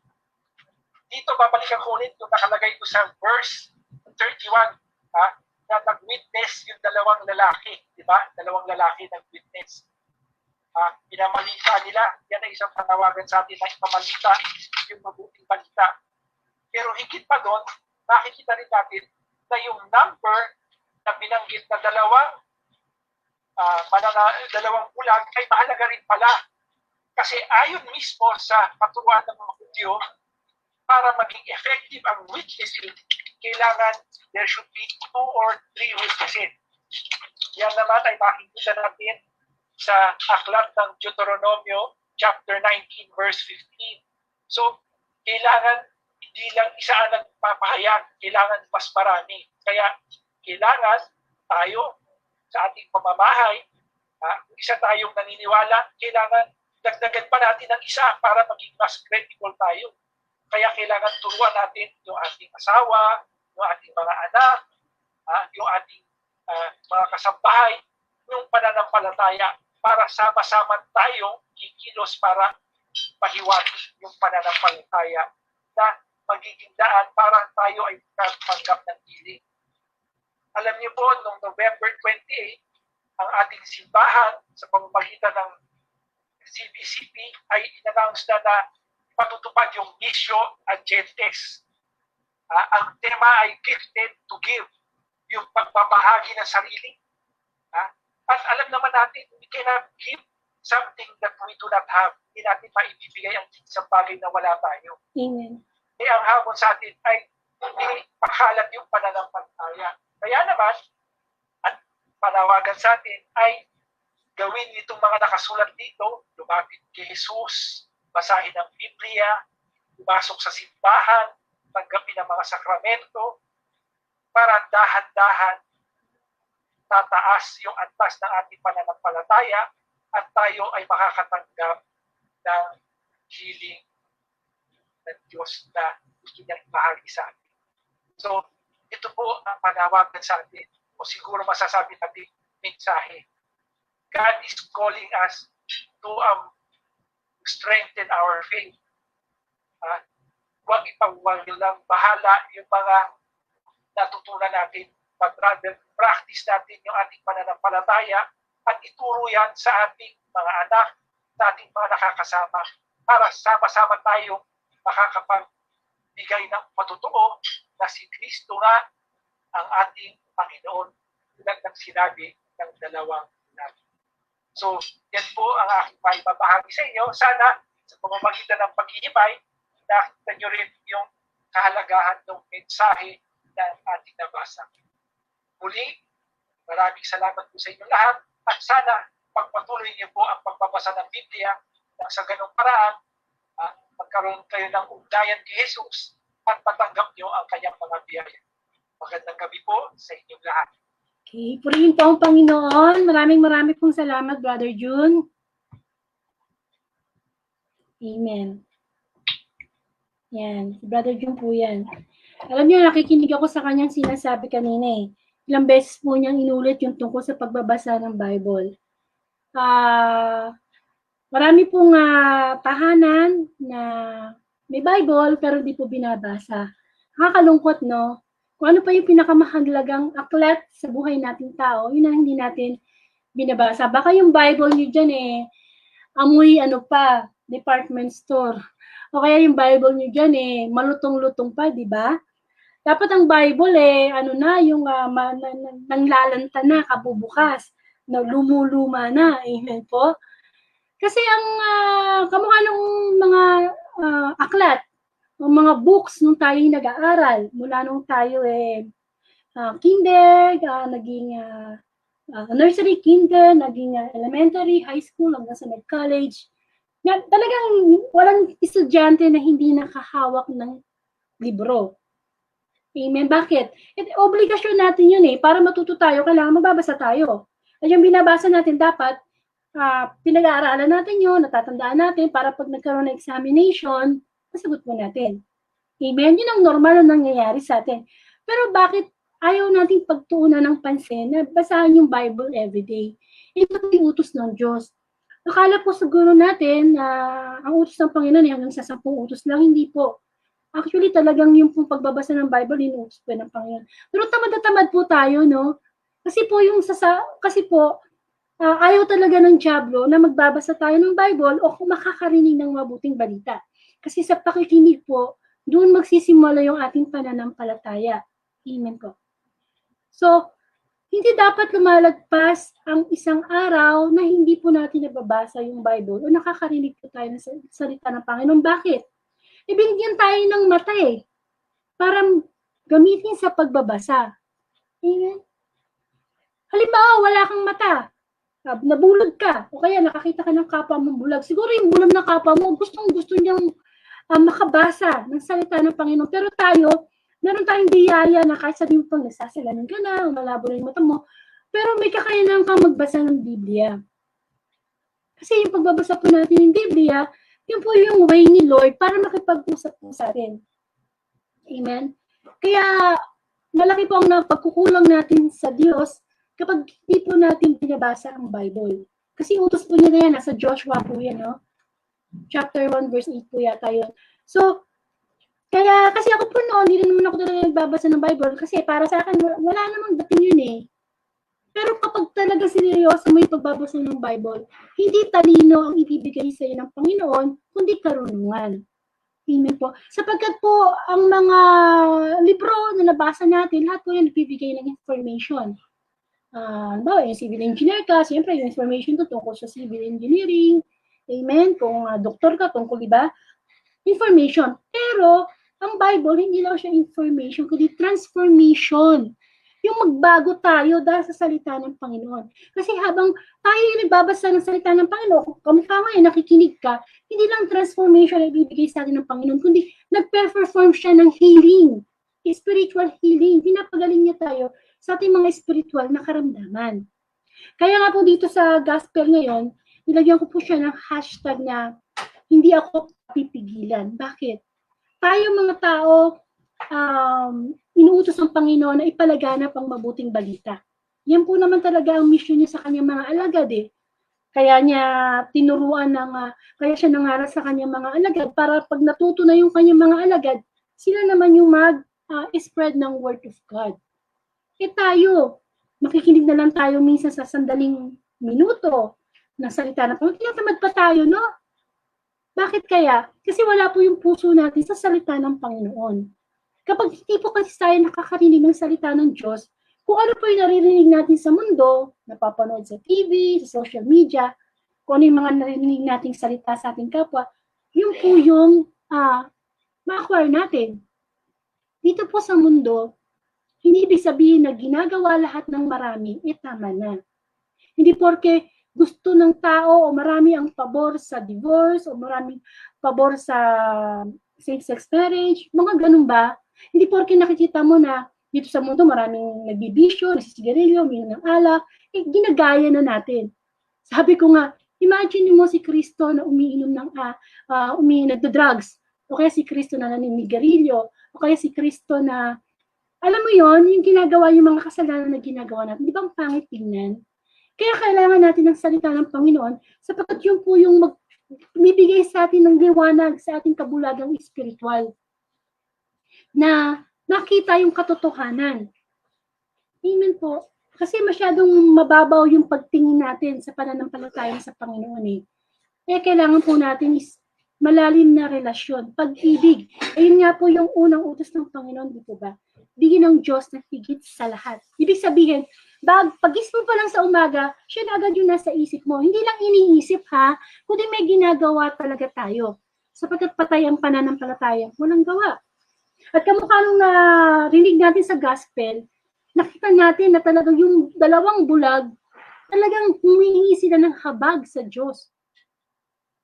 Dito, babalikan ko ulit yung nakalagay ko sa verse 31, na nag-witness yung dalawang lalaki, di ba? Dalawang lalaki nag-witness. Pinamalita nila, yan ay isang panawagan sa atin na ipamalita yung mabuting balita. Pero higit pa doon, nakikita rin natin na yung number na binanggit na dalawang bulag ay mahalaga rin pala. Kasi ayon mismo sa paturuan ng mga Hudyo, para maging effective ang witnessing, kailangan there should be 2 or 3 witnesses. Yan naman ay makikita natin sa aklat ng Deuteronomio chapter 19 verse 15. So, kailangan hindi lang isa ang nagpapahayag, kailangan mas marami. Kaya kailangan tayo sa ating pamamahay, kung isa tayong naniniwala, kailangan dagdagan pa natin ng isa para maging mas credible tayo. Kaya kailangan turuan natin yung ating asawa, yung ating mga anak, yung ating mga kasambahay, yung pananampalataya para sama-sama tayong kikilos para pahiwatig yung pananampalataya na magiging daan para tayo ay magtanggap ng healing. Alam niyo po, noong November 28, ang ating simbahan sa pamamagitan ng CBCP ay in-announce na patutupad yung Missio Agentes. Ang tema ay Gifted to Give, yung pagbabahagi ng sarili. At alam naman natin, we cannot give something that we do not have. Hindi natin maibibigay ang isang bagay na wala tayo. Amen. Ang hamon sa atin ay hindi paghalat yung pananampalataya. Kaya naman, at panawagan sa atin ay gawin itong mga nakasulat dito, lumapit kay Jesus, basahin ang Biblia, pumasok sa simbahan, tanggapin ang mga sakramento, para dahan-dahan tataas yung antas ng ating pananampalataya at tayo ay makakatanggap ng healing ng Diyos na gusto niyang ibahagi sa atin. So, ito po ang panawagan sa atin, o siguro masasabi natin mensahe. God is calling us to strengthen our faith. Huwag ipagwalang bahala yung mga natutunan natin, but rather practice natin yung ating pananampalataya at ituro yan sa ating mga anak, sa ating mga nakakasama, para sama-sama tayong makakapagbigay ng patotoo na si Kristo nga ang ating Panginoon, tulad ng sinabi ng dalawang nabi. So, yan po ang aking maibabahagi sa inyo. Sana sa pamamagitan ng paghihimay, nakita nyo rin yung kahalagahan ng mensahe na ating nabasa. Muli, maraming salamat po sa inyo lahat at sana pagpatuloy niyo po ang pagbabasa ng Biblia nang sa ganung paraan magkaroon kayo ng ugnayan kay Jesus at matanggap niyo ang kanyang mga biyaya. Magandang gabi po sa inyong lahat. Okay, purihin po ang Panginoon. Maraming pong salamat, Brother June. Amen. Yan, si Brother June po yan. Alam niyo, nakikinig ako sa kanyang sinasabi kanina eh. Ilang beses po niyang inulit yung tungkol sa pagbabasa ng Bible. Marami pong tahanan na may Bible pero hindi po binabasa. Nakakalungkot, no? Kung ano pa yung pinakamahalagang aklat sa buhay nating tao, yun ang hindi natin binabasa. Baka yung Bible niyo dyan amoy department store. O kaya yung Bible niyo dyan malutong-lutong pa, di ba? Dapat ang Bible yung nanglalanta na kabubukas. na lumuluma na. Amen po. Kasi ang kamukha ng mga aklat, ng mga books nung tayo nag-aaral, mula nung tayo kinder, naging nursery, kinder, naging elementary, high school, hanggang sa nag-college. Talagang walang estudyante na hindi nakahawak ng libro. Amen. Bakit? Obligasyon natin yun para matuto tayo, kailangan magbabasa tayo. At yung binabasa natin dapat, pinag-aaralan natin yun, natatandaan natin para pag nagkaroon ng examination, masagot mo natin. Amen? Yun ang normal na nangyayari sa atin. Pero bakit ayaw nating pagtuunan ng pansin na basahan yung Bible everyday? Ito yung utos ng Diyos. Akala po siguro natin na ang utos ng Panginoon hanggang sa 10 utos lang, hindi po. Actually, talagang yung pagbabasa ng Bible, inuutos po ng Panginoon. Pero tamad na tamad po tayo, no? Kasi po, ayaw talaga ng diablo na magbabasa tayo ng Bible o kung makakarinig ng mabuting balita. Kasi sa pakikinig po, doon magsisimula yung ating pananampalataya. Amen po. So, hindi dapat lumalagpas ang isang araw na hindi po natin nababasa yung Bible o nakakarinig po tayo ng salita ng Panginoon. Bakit? Ibinigyan tayo ng mata para gamitin sa pagbabasa. Amen? Halimbawa, wala kang mata, nabulog ka, o kaya nakakita ka ng kapwa mong bulag. Siguro yung bulag ng kapwa mo, gusto niyang makabasa ng salita ng Panginoon. Pero tayo, meron tayong biyaya na kahit sabihin mo pang nagsasalamin ka na, malabo na yung mata mo, pero may kakayanan kang magbasa ng Biblia. Kasi yung pagbabasa po natin ng Biblia, yun po yung way ni Lord para makipag-usap po sa atin. Amen? Kaya, malaki po ang pagkukulang natin sa Diyos kapag hindi po natin binabasa ang Bible. Kasi utos po niya na yan, nasa Joshua po yan, no? Chapter 1, verse 8 po yata yun. So, kasi ako po noon, hindi naman ako talaga nagbabasa ng Bible kasi para sa akin, wala namang dating yun Pero kapag talaga seryoso mo yung pagbabasa ng Bible, hindi talino ang ibibigay sa iyo ng Panginoon, kundi karunungan. Amen po. Sapagkat po, ang mga libro na nabasa natin, lahat po yan nagbibigay ng information. Yung civil engineer ka, siyempre yung information to tungkol sa civil engineering. Amen. Kung doktor ka, tungkol iba, information. Pero, ang Bible, hindi lang siya information, kundi transformation. Yung magbago tayo dahil sa salita ng Panginoon. Kasi habang tayo yung nagbabasa ng salita ng Panginoon, kamukha ngayon, nakikinig ka, hindi lang transformation na ibibigay sa atin ng Panginoon, kundi nag-perform siya ng healing, spiritual healing. Pinapagaling niya tayo sa ating mga spiritual na karamdaman. Kaya nga po dito sa gospel ngayon, nilagyan ko po siya ng hashtag na hindi ako pipigilan. Bakit? Tayo mga tao, inuutos ng Panginoon na ipalaganap ang mabuting balita. Yan po naman talaga ang mission niya sa kanyang mga alagad Kaya niya tinuruan kaya siya nangaral sa kanyang mga alagad para pag natuto na yung kanyang mga alagad, sila naman yung mag-spread ng word of God. Tayo, makikinig na lang tayo minsan sa sandaling minuto ng salita ng Panginoon. Tinatamad pa tayo, no? Bakit kaya? Kasi wala po yung puso natin sa salita ng Panginoon. Kapag hindi po kasi tayo nakakarinig ng salita ng Diyos, kung ano po yung naririnig natin sa mundo, napapanood sa TV, sa social media, kung ano yung mga naririnig nating salita sa ating kapwa, yun po yung ma-acquire natin. Dito po sa mundo, hindi ibig sabihin na ginagawa lahat ng marami, tama na. Hindi porke gusto ng tao o marami ang pabor sa divorce o marami pabor sa same-sex marriage, mga ganun ba? Hindi porke nakikita mo na dito sa mundo maraming nagbibisyo, nagsisigarilyo, umiinom ng alak, ginagaya na natin. Sabi ko nga, imagine mo si Kristo na umiinom ng nagdo-drugs, o kaya si Kristo na naninigarilyo, o kaya si Kristo na, alam mo yon, yung ginagawa yung mga kasalanan na ginagawa natin, di ba ang pangit tingnan? Kaya kailangan natin ng salita ng Panginoon sapagkat yun po yung bibigay sa atin ng liwanag sa ating kabulagang espiritual na nakita yung katotohanan. Amen po. Kasi masyadong mababaw yung pagtingin natin sa pananampalataya sa Panginoon Kaya kailangan po natin malalim na relasyon, pag-ibig. Ayun nga po yung unang utos ng Panginoon, di po ba? Bigyan ng Diyos na higit sa lahat. Ibig sabihin, pag-isip mo pa lang sa umaga, siya na agad yung nasa isip mo. Hindi lang iniisip ha, kundi may ginagawa talaga tayo. Sapagkat patay ang pananampalataya, walang gawa. At kamukha nung narinig natin sa gospel, nakita natin na talagang yung dalawang bulag, talagang humihingi sila ng habag sa Diyos.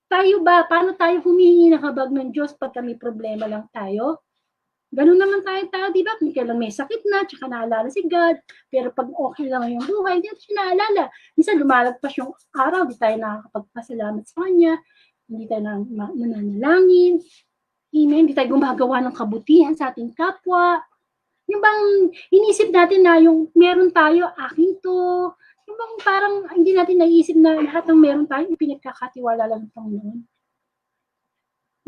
Tayo ba, paano tayo humihingi ng habag ng Diyos pag may problema lang tayo? Ganun naman tayo, di ba? Kung kailang may sakit na, tsaka naalala si God. Pero pag okay lang yung buhay, hindi natin siya naalala. Minsan lumalagpas yung araw, di tayo nakakapagpasalamat sa Kanya, hindi tayo nananalangin, hindi tayo gumagawa ng kabutihan sa ating kapwa. Yung bang inisip natin na yung meron tayo, akin to, yung bang parang hindi natin naisip na lahat ng meron tayo, ipinagkakatiwala lang ng Panginoon.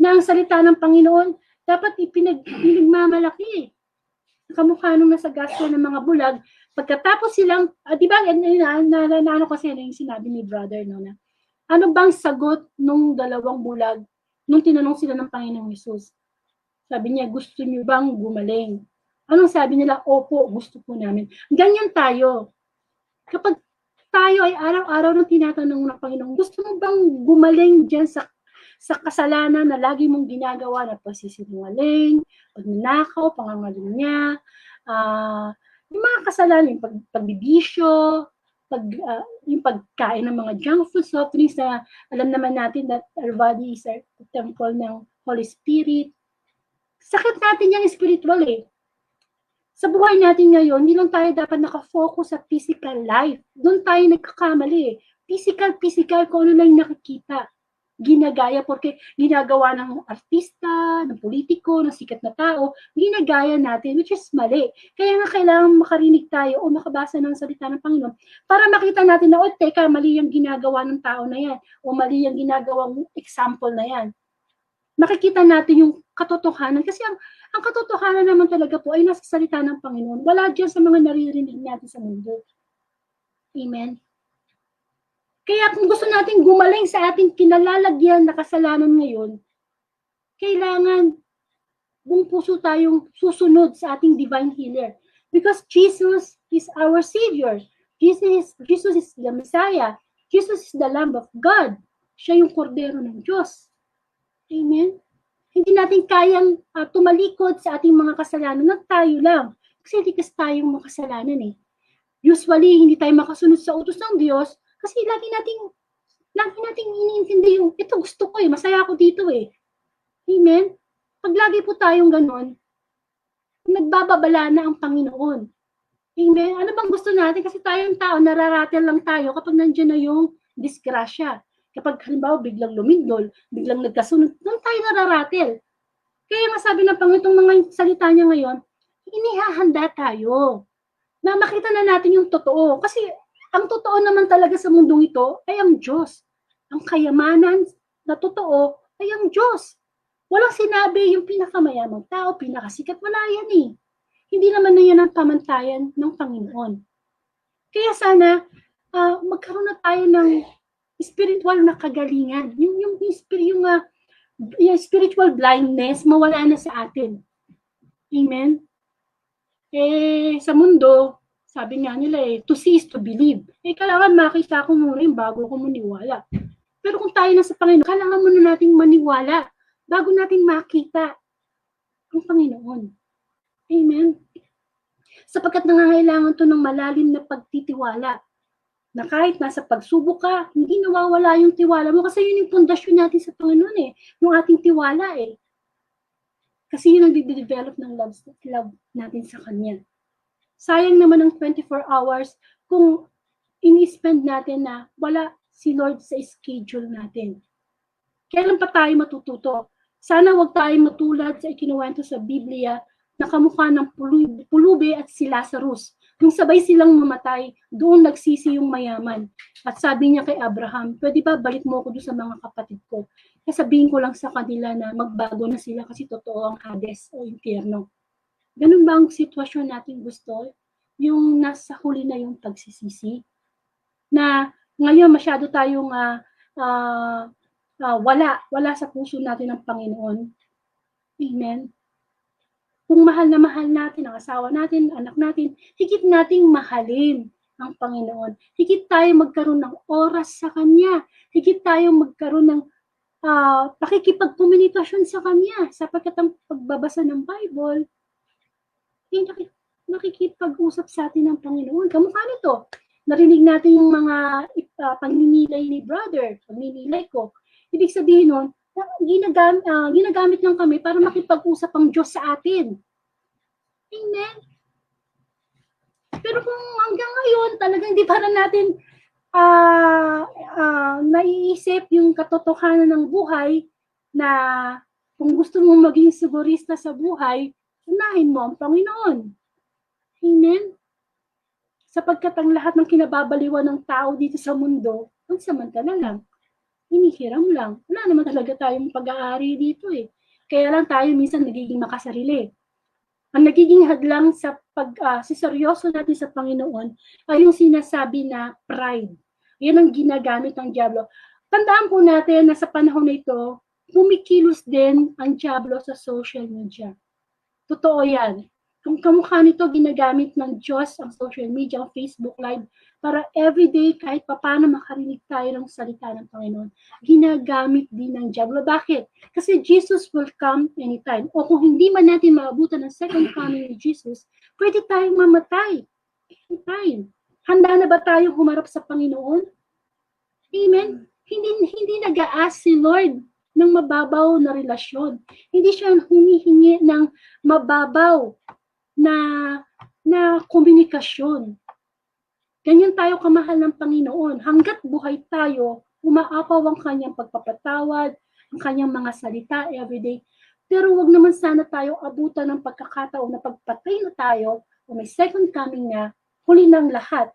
Na ang salita ng Panginoon, dapat ipinagmamalaki. Kamukha nung nasa gospel ng mga bulag, pagkatapos silang, di ba, ano kasi yung sinabi ni brother, no, na, ano bang sagot nung dalawang bulag nung tinanong sila ng Panginoong Hesus? Sabi niya, gusto niyo bang gumaling? Anong sabi nila? Opo, gusto po namin. Ganyan tayo. Kapag tayo ay araw-araw nang tinatanong ng Panginoon, gusto mo bang gumaling dyan sa kasalanan na lagi mong ginagawa na pagsisinungaling, pagnanakaw, pangangalunya, yung mga kasalanan, yung pagbibisyo, yung pagkain ng mga junk food, soft drinks na alam naman natin that our body is a temple ng Holy Spirit. Sakit natin yung spiritual eh. Sa buhay natin ngayon, hindi lang tayo dapat nakafocus sa physical life. Doon tayo nagkakamali eh. Physical, kung ano lang nakikita. Ginagaya, porque ginagawa ng artista, ng politiko, ng sikat na tao, ginagaya natin, which is mali. Kaya nga kailangan makarinig tayo o makabasa ng salita ng Panginoon para makita natin na, teka, mali yung ginagawa ng tao na yan, o mali yung ginagawang example na yan. Makikita natin yung katotohanan. Kasi ang katotohanan naman talaga po ay nasa salita ng Panginoon. Wala dyan sa mga naririnig natin sa mundo. Amen? Kaya kung gusto natin gumaling sa ating kinalalagyan na kasalanan ngayon, kailangan buong puso tayong susunod sa ating divine healer. Because Jesus is our Savior. Jesus is the Messiah. Jesus is the Lamb of God. Siya yung kordero ng Diyos. Amen? Hindi natin kayang tumalikod sa ating mga kasalanan na tayo lang. Kasi likas tayong makasalanan eh. Usually, hindi tayo makasunod sa utos ng Diyos kasi lagi nating iniintindi yung, ito gusto ko eh, masaya ako dito eh. Amen? Pag lagi po tayong ganon, nagbababala na ang Panginoon. Amen? Ano bang gusto natin? Kasi tayong tao, nararatel lang tayo kapag nandiyan na yung disgrasya. Kapag halimbawa biglang lumindol, biglang nagkasunod, doon tayo nararatel. Kaya nga sabi ng Panginoon, itong mga salita niya ngayon, inihahanda tayo na makita na natin yung totoo. Kasi ang totoo naman talaga sa mundong ito ay ang Diyos. Ang kayamanan na totoo ay ang Diyos. Walang sinabi yung pinakamayamang tao, pinakasikat, wala yan eh. Hindi naman na yan ang pamantayan ng Panginoon. Kaya sana, magkaroon na tayo ng spiritual na kagalingan. Yung spiritual blindness, mawala na sa atin. Amen? Sa mundo, sabi nga nila to see is to believe. Kailangan makita ko muna yung bago ko maniwala. Pero kung tayo na sa Panginoon, kailangan muna nating maniwala bago nating makita ang Panginoon. Amen? Sapagkat nangangailangan to ng malalim na pagtitiwala na kahit nasa pagsubok ka, hindi nawawala yung tiwala mo kasi yun yung pundasyon natin sa Panginoon eh. Yung ating tiwala eh. Kasi yun ang nagde-develop ng love natin sa Kanya. Sayang naman ang 24 hours kung ini-spend natin na wala si Lord sa schedule natin. Kailan pa tayo matututo? Sana wag tayo matulad sa ikinuwento sa Biblia na kamukha ng pulubi at si Lazarus. Nung sabay silang mamatay, doon nagsisi yung mayaman. At sabi niya kay Abraham, pwede ba balik mo ako doon sa mga kapatid ko? Sabihin ko lang sa kanila na magbago na sila kasi totoo ang Hades o impyerno. Ganun ba ang sitwasyon natin gusto? Yung nasa huli na yung pagsisisi? Na ngayon masyado tayong wala sa puso natin ang Panginoon. Amen. Kung mahal na mahal natin ang asawa natin, anak natin, higit nating mahalin ang Panginoon. Higit tayo magkaroon ng oras sa Kanya. Higit tayo magkaroon ng pakikipagkomunikasyon sa Kanya, sapagkat ang pagbabasa ng Bible, nakikipag-usap sa atin ng Panginoon. Kamukha nito, narinig natin yung mga pagninilay ni brother, pagninilay ko. Ibig sabihin nun, ginagamit lang kami para makipag-usap ang Diyos sa atin. Amen. Pero kung hanggang ngayon, talagang hindi para natin naiisip yung katotohanan ng buhay na kung gusto mong maging sigurista sa buhay, unahin mo ang Panginoon. Amen? Sapagkat ang lahat ng kinababaliwan ng tao dito sa mundo, pansamantala lang. Hinihiram lang. Wala naman talaga tayong pag-aari dito eh. Kaya lang tayo minsan nagiging makasarili. Ang nagiging hadlang sa seryoso natin sa Panginoon ay yung sinasabi na pride. Yan ang ginagamit ng Diablo. Tandaan po natin na sa panahon na ito, kumikilos din ang Diablo sa social media. Totoo yan. Kung kamukha nito, ginagamit ng Diyos ang social media, ang Facebook Live, para everyday, kahit paano makarinig tayo ng salita ng Panginoon. Ginagamit din ng Diablo. Bakit? Kasi Jesus will come anytime. O kung hindi man natin maabutan ng second coming ni Jesus, pwede tayong mamatay. Anytime. Handa na ba tayong humarap sa Panginoon? Amen? Hindi nag-aas si Lord ng mababaw na relasyon. Hindi siya humihingi ng mababaw na komunikasyon. Ganyan tayo kamahal ng Panginoon. Hanggat buhay tayo, umaapaw ang kanyang pagpapatawad, ang kanyang mga salita everyday. Pero wag naman sana tayo abutan ng pagkakataon na pagpatay na tayo o may second coming na, huli ng lahat.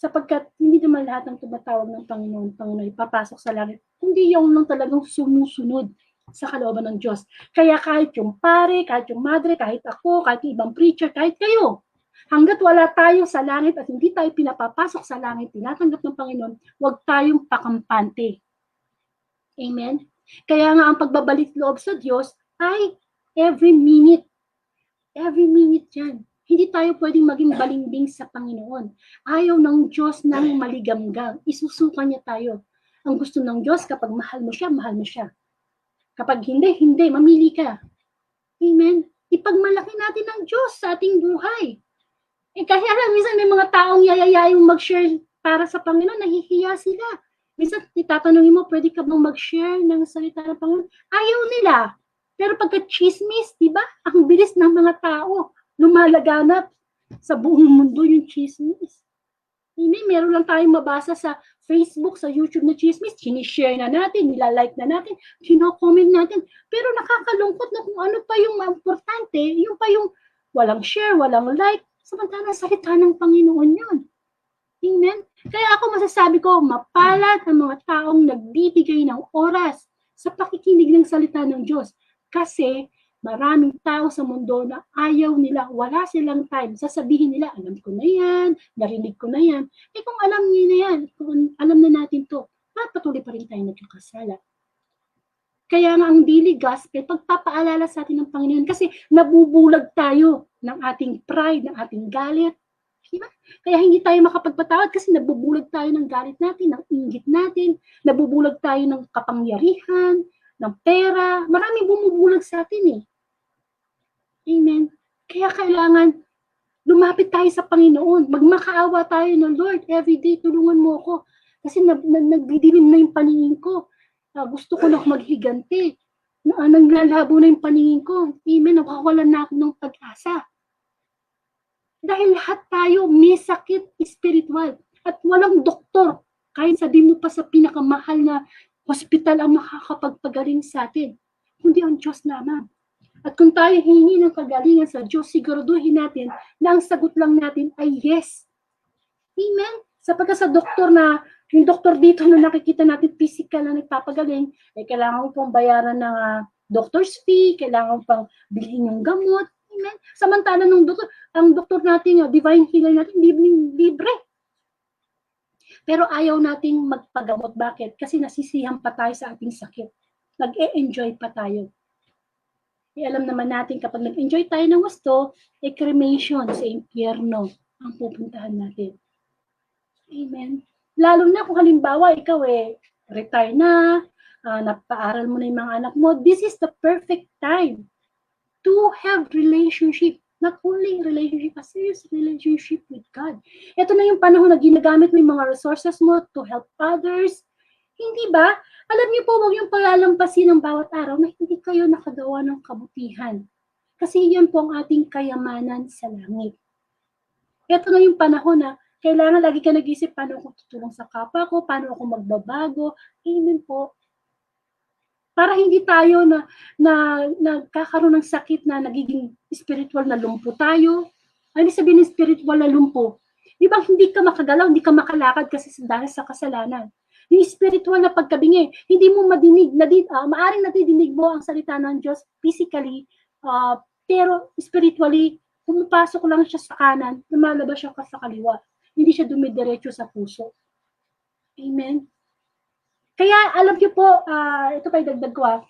Sapagkat hindi naman lahat ng tumatawag ng Panginoon ipapasok sa langit. Kundi yung lang talagang sumusunod sa kalooban ng Diyos. Kaya kahit yung pare, kahit yung madre, kahit ako, kahit yung ibang preacher, kahit kayo, hanggat wala tayo sa langit at hindi tayo pinapapasok sa langit, tinatanggap ng Panginoon, huwag tayong pakampante. Amen? Kaya nga ang pagbabalik loob sa Diyos ay every minute. Every minute yan. Hindi tayo pwedeng maging balimbing sa Panginoon. Ayaw ng Diyos ng maligamgam. Isusuka niya tayo. Ang gusto ng Diyos, kapag mahal mo siya, mahal mo siya. Kapag hindi, mamili ka. Amen? Ipagmalaki natin ng Diyos sa ating buhay. Kaya lang, minsan may mga taong yayayayong mag-share para sa Panginoon, nahihiya sila. Minsan, itatanungin mo, pwede ka bang mag-share ng salita ng Panginoon? Ayaw nila. Pero pagka chismis, di ba? Ang bilis ng mga tao. Lumalaganap sa buong mundo yung chismis. Hindi, meron lang tayong mabasa sa Facebook, sa YouTube na chismis, sinishare na natin, nilalike na natin, sino-comment natin. Pero nakakalungkot na kung ano pa yung importante, yung pa yung walang share, walang like, samantalang salita ng Panginoon yun. Amen? Kaya ako masasabi ko, mapalad ang mga taong nagbibigay ng oras sa pakikinig ng salita ng Diyos. Kasi maraming tao sa mundo na ayaw nila, wala silang time. Sasabihin nila, alam ko na yan, narinig ko na yan. Kung alam niyo na yan, kung alam na natin to, patuloy pa rin tayo nagkakasala. Kaya nga ang daily gospel, pagpapaalala sa atin ng Panginoon, kasi nabubulag tayo ng ating pride, ng ating galit. Diba? Kaya hindi tayo makapagpatawad kasi nabubulag tayo ng galit natin, ng inggit natin, nabubulag tayo ng kapangyarihan, ng pera. Maraming bumubulag sa atin eh. Amen. Kaya kailangan lumapit tayo sa Panginoon. Magmakaawa tayo ng Lord. Everyday, tulungan mo ako. Kasi nagdidilim na yung paningin ko. Gusto ko na maghiganti. Naglalabo na yung paningin ko. Amen. Nakawalan na ako ng pag-asa. Dahil lahat tayo may sakit spiritual. At walang doktor. Kahit sabihin mo pa sa pinakamahal na hospital ang makakapagpagaling sa atin. Kundi ang Diyos lamang. At kung tayo hihingi ng kagalingan sa Diyos, siguraduhin natin na ang sagot lang natin ay yes. Amen? Sapagkat sa doktor na, yung doktor dito na nakikita natin physical na nagpapagaling, kailangan mo pang bayaran ng doctor's fee, kailangan mo pang bilhin yung gamot. Amen? Samantala ng doktor, ang doktor natin, divine healer natin, libre. Pero ayaw nating magpagamot. Bakit? Kasi nasisihan pa tayo sa ating sakit. Nag-e-enjoy pa tayo. Alam naman natin kapag nag-enjoy tayo ng gusto, cremation sa impyerno ang pupuntahan natin. Amen. Lalo na kung halimbawa ikaw retire na, napaaral mo na yung mga anak mo, this is the perfect time to have relationship. Not only relationship, a serious relationship with God. Ito na yung panahon na ginagamit mo yung mga resources mo to help others. Hindi ba? Alam niyo po, huwag yung palalampasin ng bawat araw na hindi kayo nakagawa ng kabutihan. Kasi yan po ang ating kayamanan sa langit. Ito na yung panahon na kailangan lagi ka nag-isip, paano ako tutulong sa kapwa ko, paano ako magbabago. Amen po. Para hindi tayo nagkakaroon ng sakit na nagiging spiritual na lumpo tayo. Ano sabihin ng spiritual na lumpo? Di ba hindi ka makagalaw, hindi ka makalakad kasi dahil sa kasalanan. Yung spiritual na pagkabingi, hindi mo madinig, maaring nadidinig mo ang salita ng Diyos physically, pero spiritually, pumapasok lang siya sa kanan, lumalabas siya sa kaliwa. Hindi siya dumidiretso sa puso. Amen? Kaya alam niyo po, ito pa idagdag ko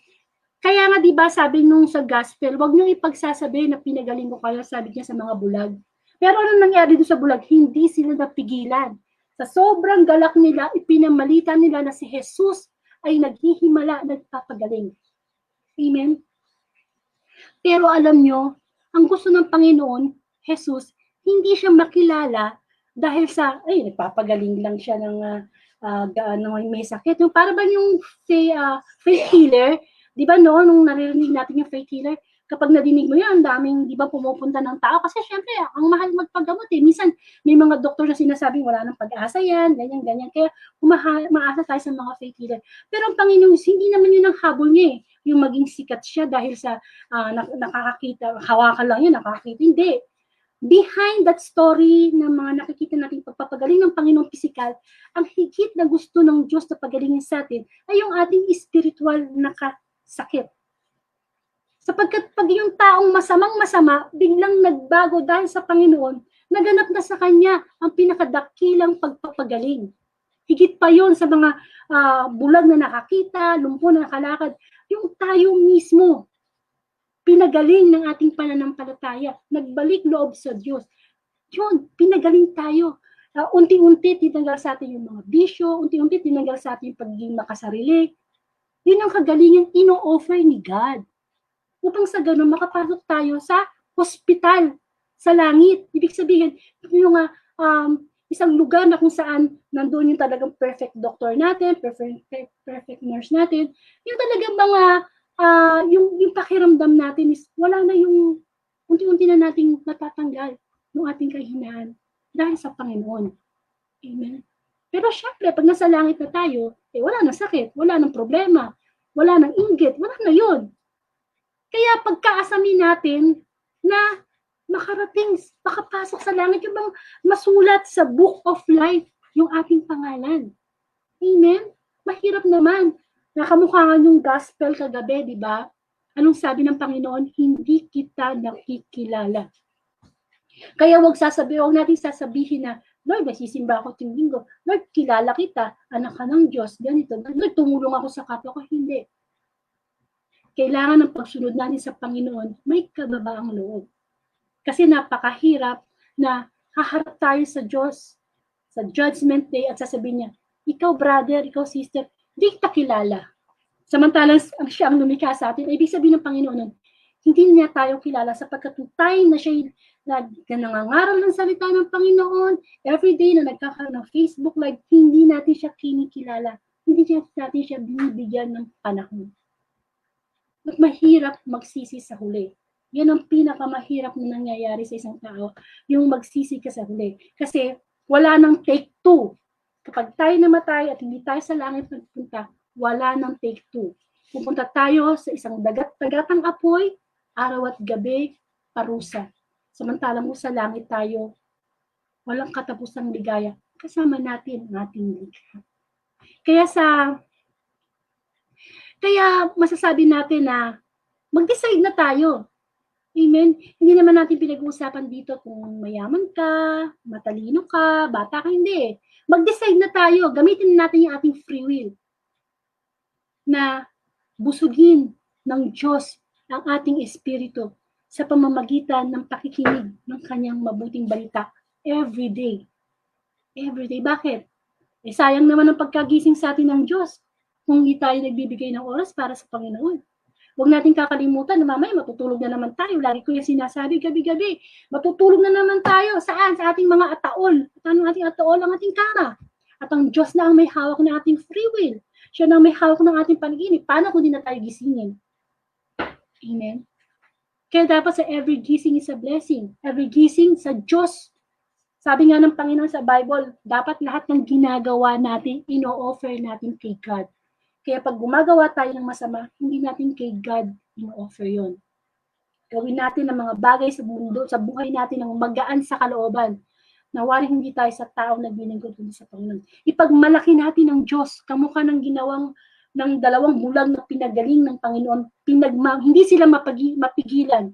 Kaya nga 'di ba sabi nung sa gospel, wag niyo ipagsasabi na pinagaling ko kayo, sabi niya sa mga bulag. Pero ano nangyari doon sa bulag? Hindi sila napigilan. Sa sobrang galak nila, ipinamalita nila na si Jesus ay naghihimala, nagpapagaling. Amen? Pero alam nyo, ang gusto ng Panginoon, Jesus, hindi siya makilala dahil sa, nagpapagaling lang siya ng may sakit. Yung para ba yung faith healer, di ba nung naririnig natin yung faith healer, kapag nadinig mo yan, daming, di ba, pumupunta ng tao. Kasi syempre, ang mahal magpagamot Minsan, may mga doktor na sinasabing wala nang pag-asa yan, ganyan. Kaya, umaasa tayo sa mga faith healer. Pero ang Panginoon, hindi naman yun ang habol niya yung maging sikat siya dahil sa nakakakita, hawakan lang yun, nakakakita. Hindi. Behind that story ng mga nakikita natin pagpapagaling ng Panginoong pisikal, ang higit na gusto ng Diyos na pagalingin sa atin ay yung ating spiritual na kasakit. Sapagkat pag yung taong masamang-masama, biglang nagbago dahil sa Panginoon, naganap na sa Kanya ang pinakadakilang pagpapagaling. Higit pa yon sa mga bulag na nakakita, lumpo na nakalakad, yung tayo mismo, pinagaling ng ating pananampalataya, nagbalik loob sa Diyos. Yun, pinagaling tayo. Unti-unti tinanggal sa atin yung mga bisyo, unti-unti tinanggal sa atin yung pagiging makasarili. Yun ang kagalingan ino-offer ni God. Upang sa ganun, makapasok tayo sa hospital, sa langit. Ibig sabihin, yung isang lugar na kung saan nandoon yung talagang perfect doctor natin, perfect nurse natin, yung talagang mga, yung pakiramdam natin is wala na yung, unti-unti na nating natatanggal ng ating kahinaan dahil sa Panginoon. Amen? Pero syempre, pag nasa langit na tayo, wala na sakit, wala nang problema, wala nang inggit, wala na yun. Kaya pagkaasamin natin na makarating, makapasok sa langit, yung bang masulat sa Book of Life yung ating pangalan. Amen? Mahirap naman. Nakamukha nga yung gospel kagabi, di ba? Anong sabi ng Panginoon? Hindi kita nakikilala. Kaya huwag natin sasabihin na, Lord, nasisimba ako tuwing linggo. Lord, kilala kita, anak ka ng Diyos, ganito. Lord, tumulong ako sa kapwa ko. Hindi. Kailangan ng pagsunod natin sa Panginoon, may kababaang loob. Kasi napakahirap na haharap tayo sa Diyos sa Judgment Day at sasabihin niya, ikaw brother, ikaw sister, di kita kilala. Samantalang siya ang lumikha sa atin, ibig sabihin ng Panginoon nun, hindi niya tayo kilala sapagkat time na siya nangangaral ng salita ng Panginoon, everyday na nagkakaroon ng Facebook Live, hindi natin siya kinikilala. Hindi natin siya binibigyan ng panahon. At mahirap magsisi sa huli. Yan ang pinakamahirap na nangyayari sa isang tao, yung magsisi ka sa huli. Kasi wala nang take two. Kapag tayo namatay at hindi tayo sa langit nagpunta, wala nang take two. Pupunta tayo sa isang dagatang apoy, araw at gabi, parusa. Samantalang sa langit tayo, walang katapusang ligaya. Kasama natin ang ating likha. Kaya masasabi natin na mag-decide na tayo. Amen? Hindi naman natin pinag-uusapan dito kung mayaman ka, matalino ka, bata ka, hindi. Mag-decide na tayo, gamitin natin yung ating free will na busugin ng Diyos ang ating espiritu sa pamamagitan ng pakikinig ng kanyang mabuting balita every day. Every day. Bakit? Sayang naman ang pagkagising sa atin ng Diyos kung hindi tayo nagbibigay ng oras para sa Panginoon. Huwag natin kakalimutan na mamaya matutulog na naman tayo. Lagi ko yung sinasabi gabi-gabi. Matutulog na naman tayo. Saan? Sa ating mga ataol. At anong ating ataol? Ang ating kama. At ang Diyos na ang may hawak ng ating free will. Siya na ang may hawak ng ating panaginip. Paano kung di na tayo gisingin? Amen? Kaya dapat sa every gising is a blessing. Every gising sa Diyos. Sabi nga ng Panginoon sa Bible, dapat lahat ng ginagawa natin, ino-offer natin kay God. Kaya pag gumagawa tayo ng masama, hindi natin kay God ino-offer yon. Gawin natin ang mga bagay sa mundo, sa buhay natin ng magaan sa kalooban. Nawari hindi tayo sa taong naglilingkod kundi sa Panginoon. Ipagmalaki natin ang Diyos, kamukha ng ginawang ng dalawang bulag na pinagaling ng Panginoon. Hindi sila mapigilan.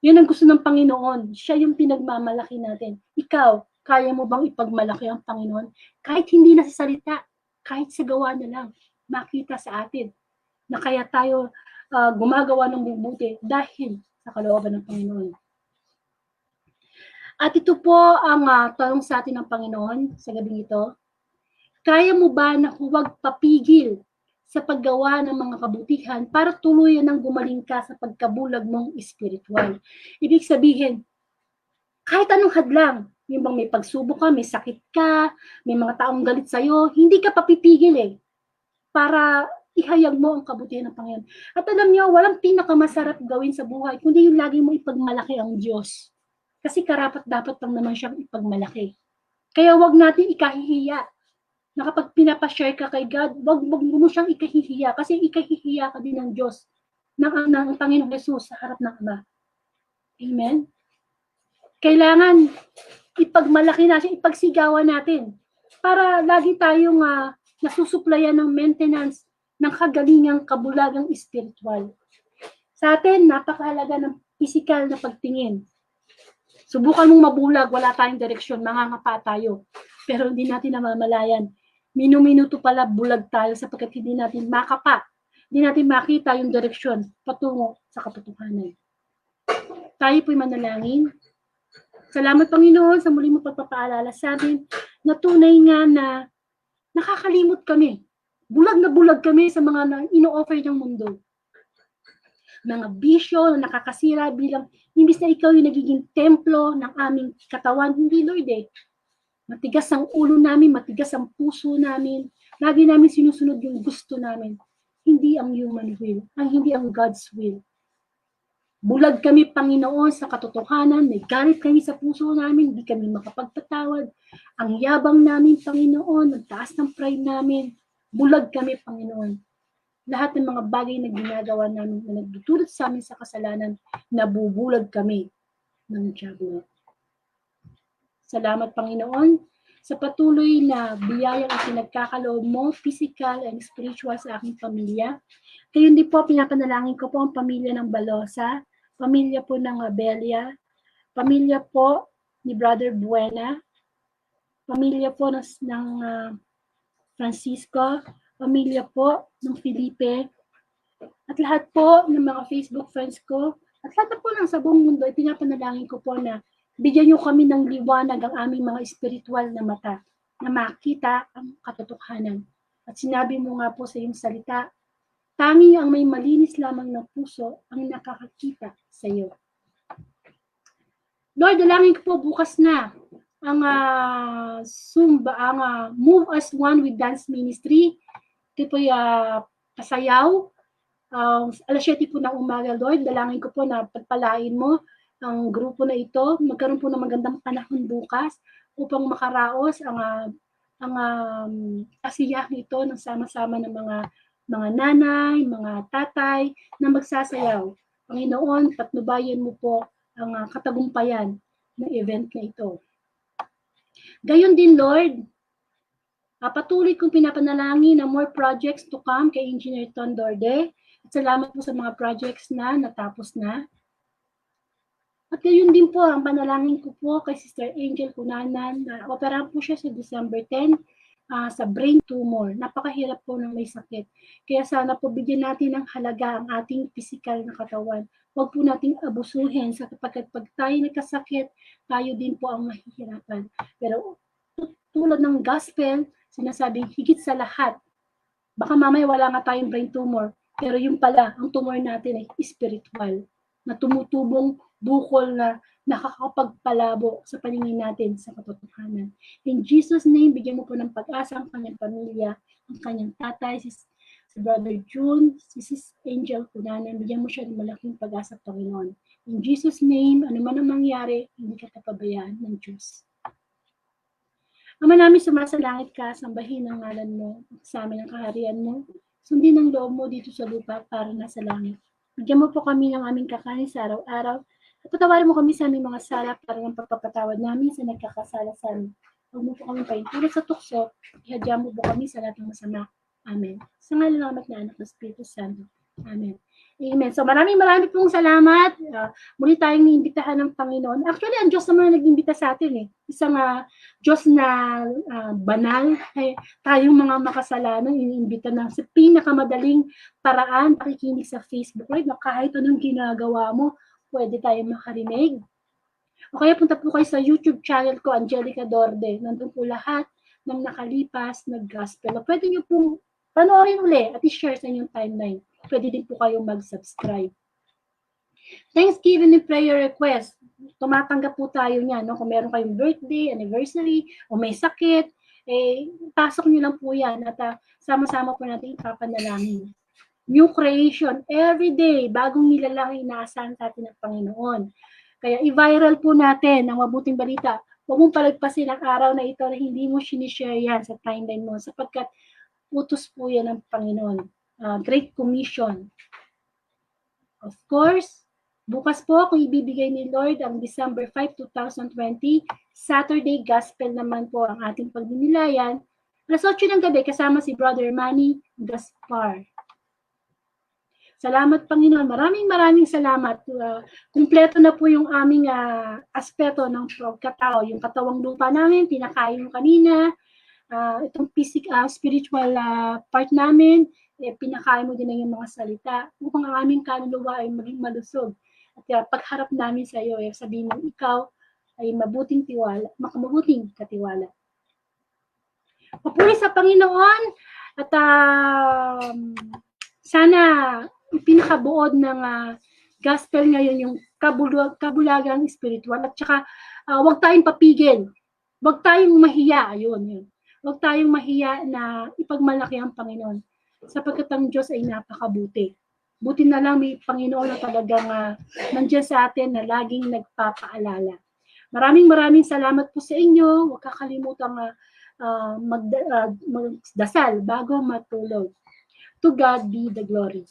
Yun ang gusto ng Panginoon. Siya yung pinagmamalaki natin. Ikaw, kaya mo bang ipagmalaki ang Panginoon? Kahit hindi na sa salita, kahit sa gawa na lang, makita sa atin na kaya tayo gumagawa ng mabuti dahil sa kalooban ng Panginoon. At ito po ang tanong sa atin ng Panginoon sa gabing ito. Kaya mo ba na huwag papigil sa paggawa ng mga kabutihan para tuluyan ng gumaling ka sa pagkabulag mong espiritual? Ibig sabihin, kahit anong hadlang, yung bang may pagsubok ka, may sakit ka, may mga taong galit sa'yo, hindi ka papipigil para ihayag mo ang kabutihan ng Panginoon. At alam niyo, walang pinakamasarap gawin sa buhay, kundi yung lagi mo ipagmalaki ang Diyos. Kasi karapat dapat lang naman siyang ipagmalaki. Kaya wag natin ikahihiya. Na kapag pinapashare ka kay God, wag mo siyang ikahihiya. Kasi ikahihiya ka din ng Diyos, ng Panginoong Jesus sa harap ng Ama. Amen? Kailangan ipagmalaki natin, ipagsigawan natin para lagi tayong nasusuplayan ng maintenance ng kagalingang kabulagang espiritual. Sa atin, napakahalaga ng physical na pagtingin. Subukan mong mabulag, wala tayong direksyon, mangangapa tayo. Pero hindi natin namamalayan. Minuminuto pala bulag tayo sapagkat hindi natin makapa. Hindi natin makita yung direksyon patungo sa katotohanan. Tayo po'y manalangin. Salamat Panginoon sa muli mo pagpapaalala sa atin na tunay nga na nakakalimot kami. Bulag na bulag kami sa mga ino-offer ng mundo. Mga bisyo na nakakasira bilang imbis na ikaw yung nagiging templo ng aming katawan. Hindi Lord Matigas ang ulo namin, matigas ang puso namin. Lagi namin sinusunod yung gusto namin. Hindi ang human will, hindi ang God's will. Bulag kami, Panginoon, sa katotohanan. May galit kami sa puso namin. Hindi kami makapagpatawad. Ang yabang namin, Panginoon. Ang taas ng pride namin. Bulag kami, Panginoon. Lahat ng mga bagay na ginagawa namin na nagdudulot sa amin sa kasalanan, nabubulag kami ng diablo. Salamat, Panginoon, sa patuloy na biyayang pinagkakaloob mo, physical and spiritual sa aking pamilya. Gayon din po, pinapanalangin ko po ang pamilya ng Balosa, pamilya po ng Abelia, pamilya po ni Brother Buena, pamilya po ng Francisco, pamilya po ng Felipe, at lahat po ng mga Facebook friends ko, at lahat po lang sa buong mundo, pinapanalangin ko po na bigyan niyo kami ng liwanag ang aming mga espiritual na mata na makita ang katotohanan. At sinabi mo nga po sa iyong salita, tanging ang may malinis lamang na puso ang nakakakita sa iyo. Lord, dalangin ko po bukas na ang Zumba, ang Move as One with Dance Ministry. Ito po pasayaw. Alas 7 po ng umaga, Lord. Dalangin ko po na pagpalain mo ang grupo na ito, magkaroon po ng magandang panahon bukas upang makaraos ang kasiyahan ito ng sama-sama ng mga nanay, mga tatay na magsasayaw. Panginoon, patnubayan mo po ang katagumpayan ng event na ito. Gayon din, Lord, patuloy kong pinapanalangin na more projects to come kay Engineer Ton Dorde. At salamat po sa mga projects na natapos na. At gayon din po, ang panalangin ko po kay Sister Angel Cunanan, na operahan po siya sa December 10 sa brain tumor. Napakahirap po ng may sakit. Kaya sana po bigyan natin ng halaga ang ating physical na katawan. Huwag po nating abusuhin sapagkat pag tayo nagkasakit, tayo din po ang mahihirapan. Pero tulad ng gospel, sinasabing higit sa lahat, baka mamaya wala nga tayong brain tumor, pero yung pala, ang tumor natin ay spiritual, na tumutubong bukol na nakakapagpalabo sa paningin natin sa katotohanan. In Jesus' name, bigyan mo po ng pag-asa ang kanyang pamilya, ang kanyang tatay, si Brother June, si Sis Angel Cunanan, bigyan mo siya ng malaking pag-asa, Panginoon. In Jesus' name, ano man ang mangyari, hindi ka tapabayaan ng Diyos. Ama namin, sumasalangit ka, sambahin ang ngalan mo, sa amin ang kaharian mo, sundin ang loob mo dito sa lupa para nasa langit. Bigyan mo po kami ng aming kakanin sa araw-araw, at patawarin mo kami sa aming mga sala para ng pagpapatawad namin sa nagkakasala sa amin. Huwag mo po kami paintulot sa tukso, ihadya mo po kami sa lahat ng masama. Amen. Sa ngalan ng Ama at ng Anak ng Espiritu Santo. Amen. Amen. So maraming pong salamat. Muli tayong niimbitahan ng Panginoon. Actually, ang Diyos naman nag-imbita sa atin eh. Isang Diyos na banal. Tayong mga makasalanan, iniimbita na sa pinakamadaling paraan, pakikinig sa Facebook Live, na kahit anong ginagawa mo, pwede tayong makarinig. O kaya punta po kayo sa YouTube channel ko, Angelica Dorde. Nandun po lahat ng nakalipas na gospel. Pwede nyo pong panoorin uli at i-share sa inyong timeline. Pwede din po kayong mag-subscribe. Thanksgiving and prayer request. Tumatanggap po tayo niyan. No? Kung meron kayong birthday, anniversary, o may sakit, pasok nyo lang po yan at sama-sama po natin ipapanalangin. New creation, every day, bagong nilalang inaasahan sa atin ng Panginoon. Kaya i-viral po natin ang mabuting balita. Huwag mong palagpasin ang araw na ito na hindi mo sinishare yan sa timeline mo sapagkat utos po yan ng Panginoon. Great Commission. Of course, bukas po kung ibibigay ni Lord ang December 5, 2020, Saturday Gospel naman po ang ating pagdinilayan. Alas 8 ng gabi kasama si Brother Manny Gaspar. Salamat Panginoon. Maraming salamat. Kumpleto na po yung aming aspeto ng pagkatao. Yung katawang lupa namin, pinakain mo kanina. Itong spiritual part namin, pinakain mo din na yung mga salita. Upang ang aming kaluluwa ay maging malusog. At pagharap namin sa iyo, sabihin mo, ikaw ay mabuting katiwala. Papuri sa Panginoon at sana pinakabuod ng gospel ngayon yung kabulagang spiritual at saka wag tayong papigil. Wag tayong mahiya, yun. Wag tayong mahiya na ipagmalaki ang Panginoon sapagkat ang Diyos ay napakabuti. Buti na lang may Panginoon na talagang nandiyan sa atin na laging nagpapaalala. Maraming salamat po sa inyo. Huwag kakalimutang magdasal bago matulog. To God be the glory.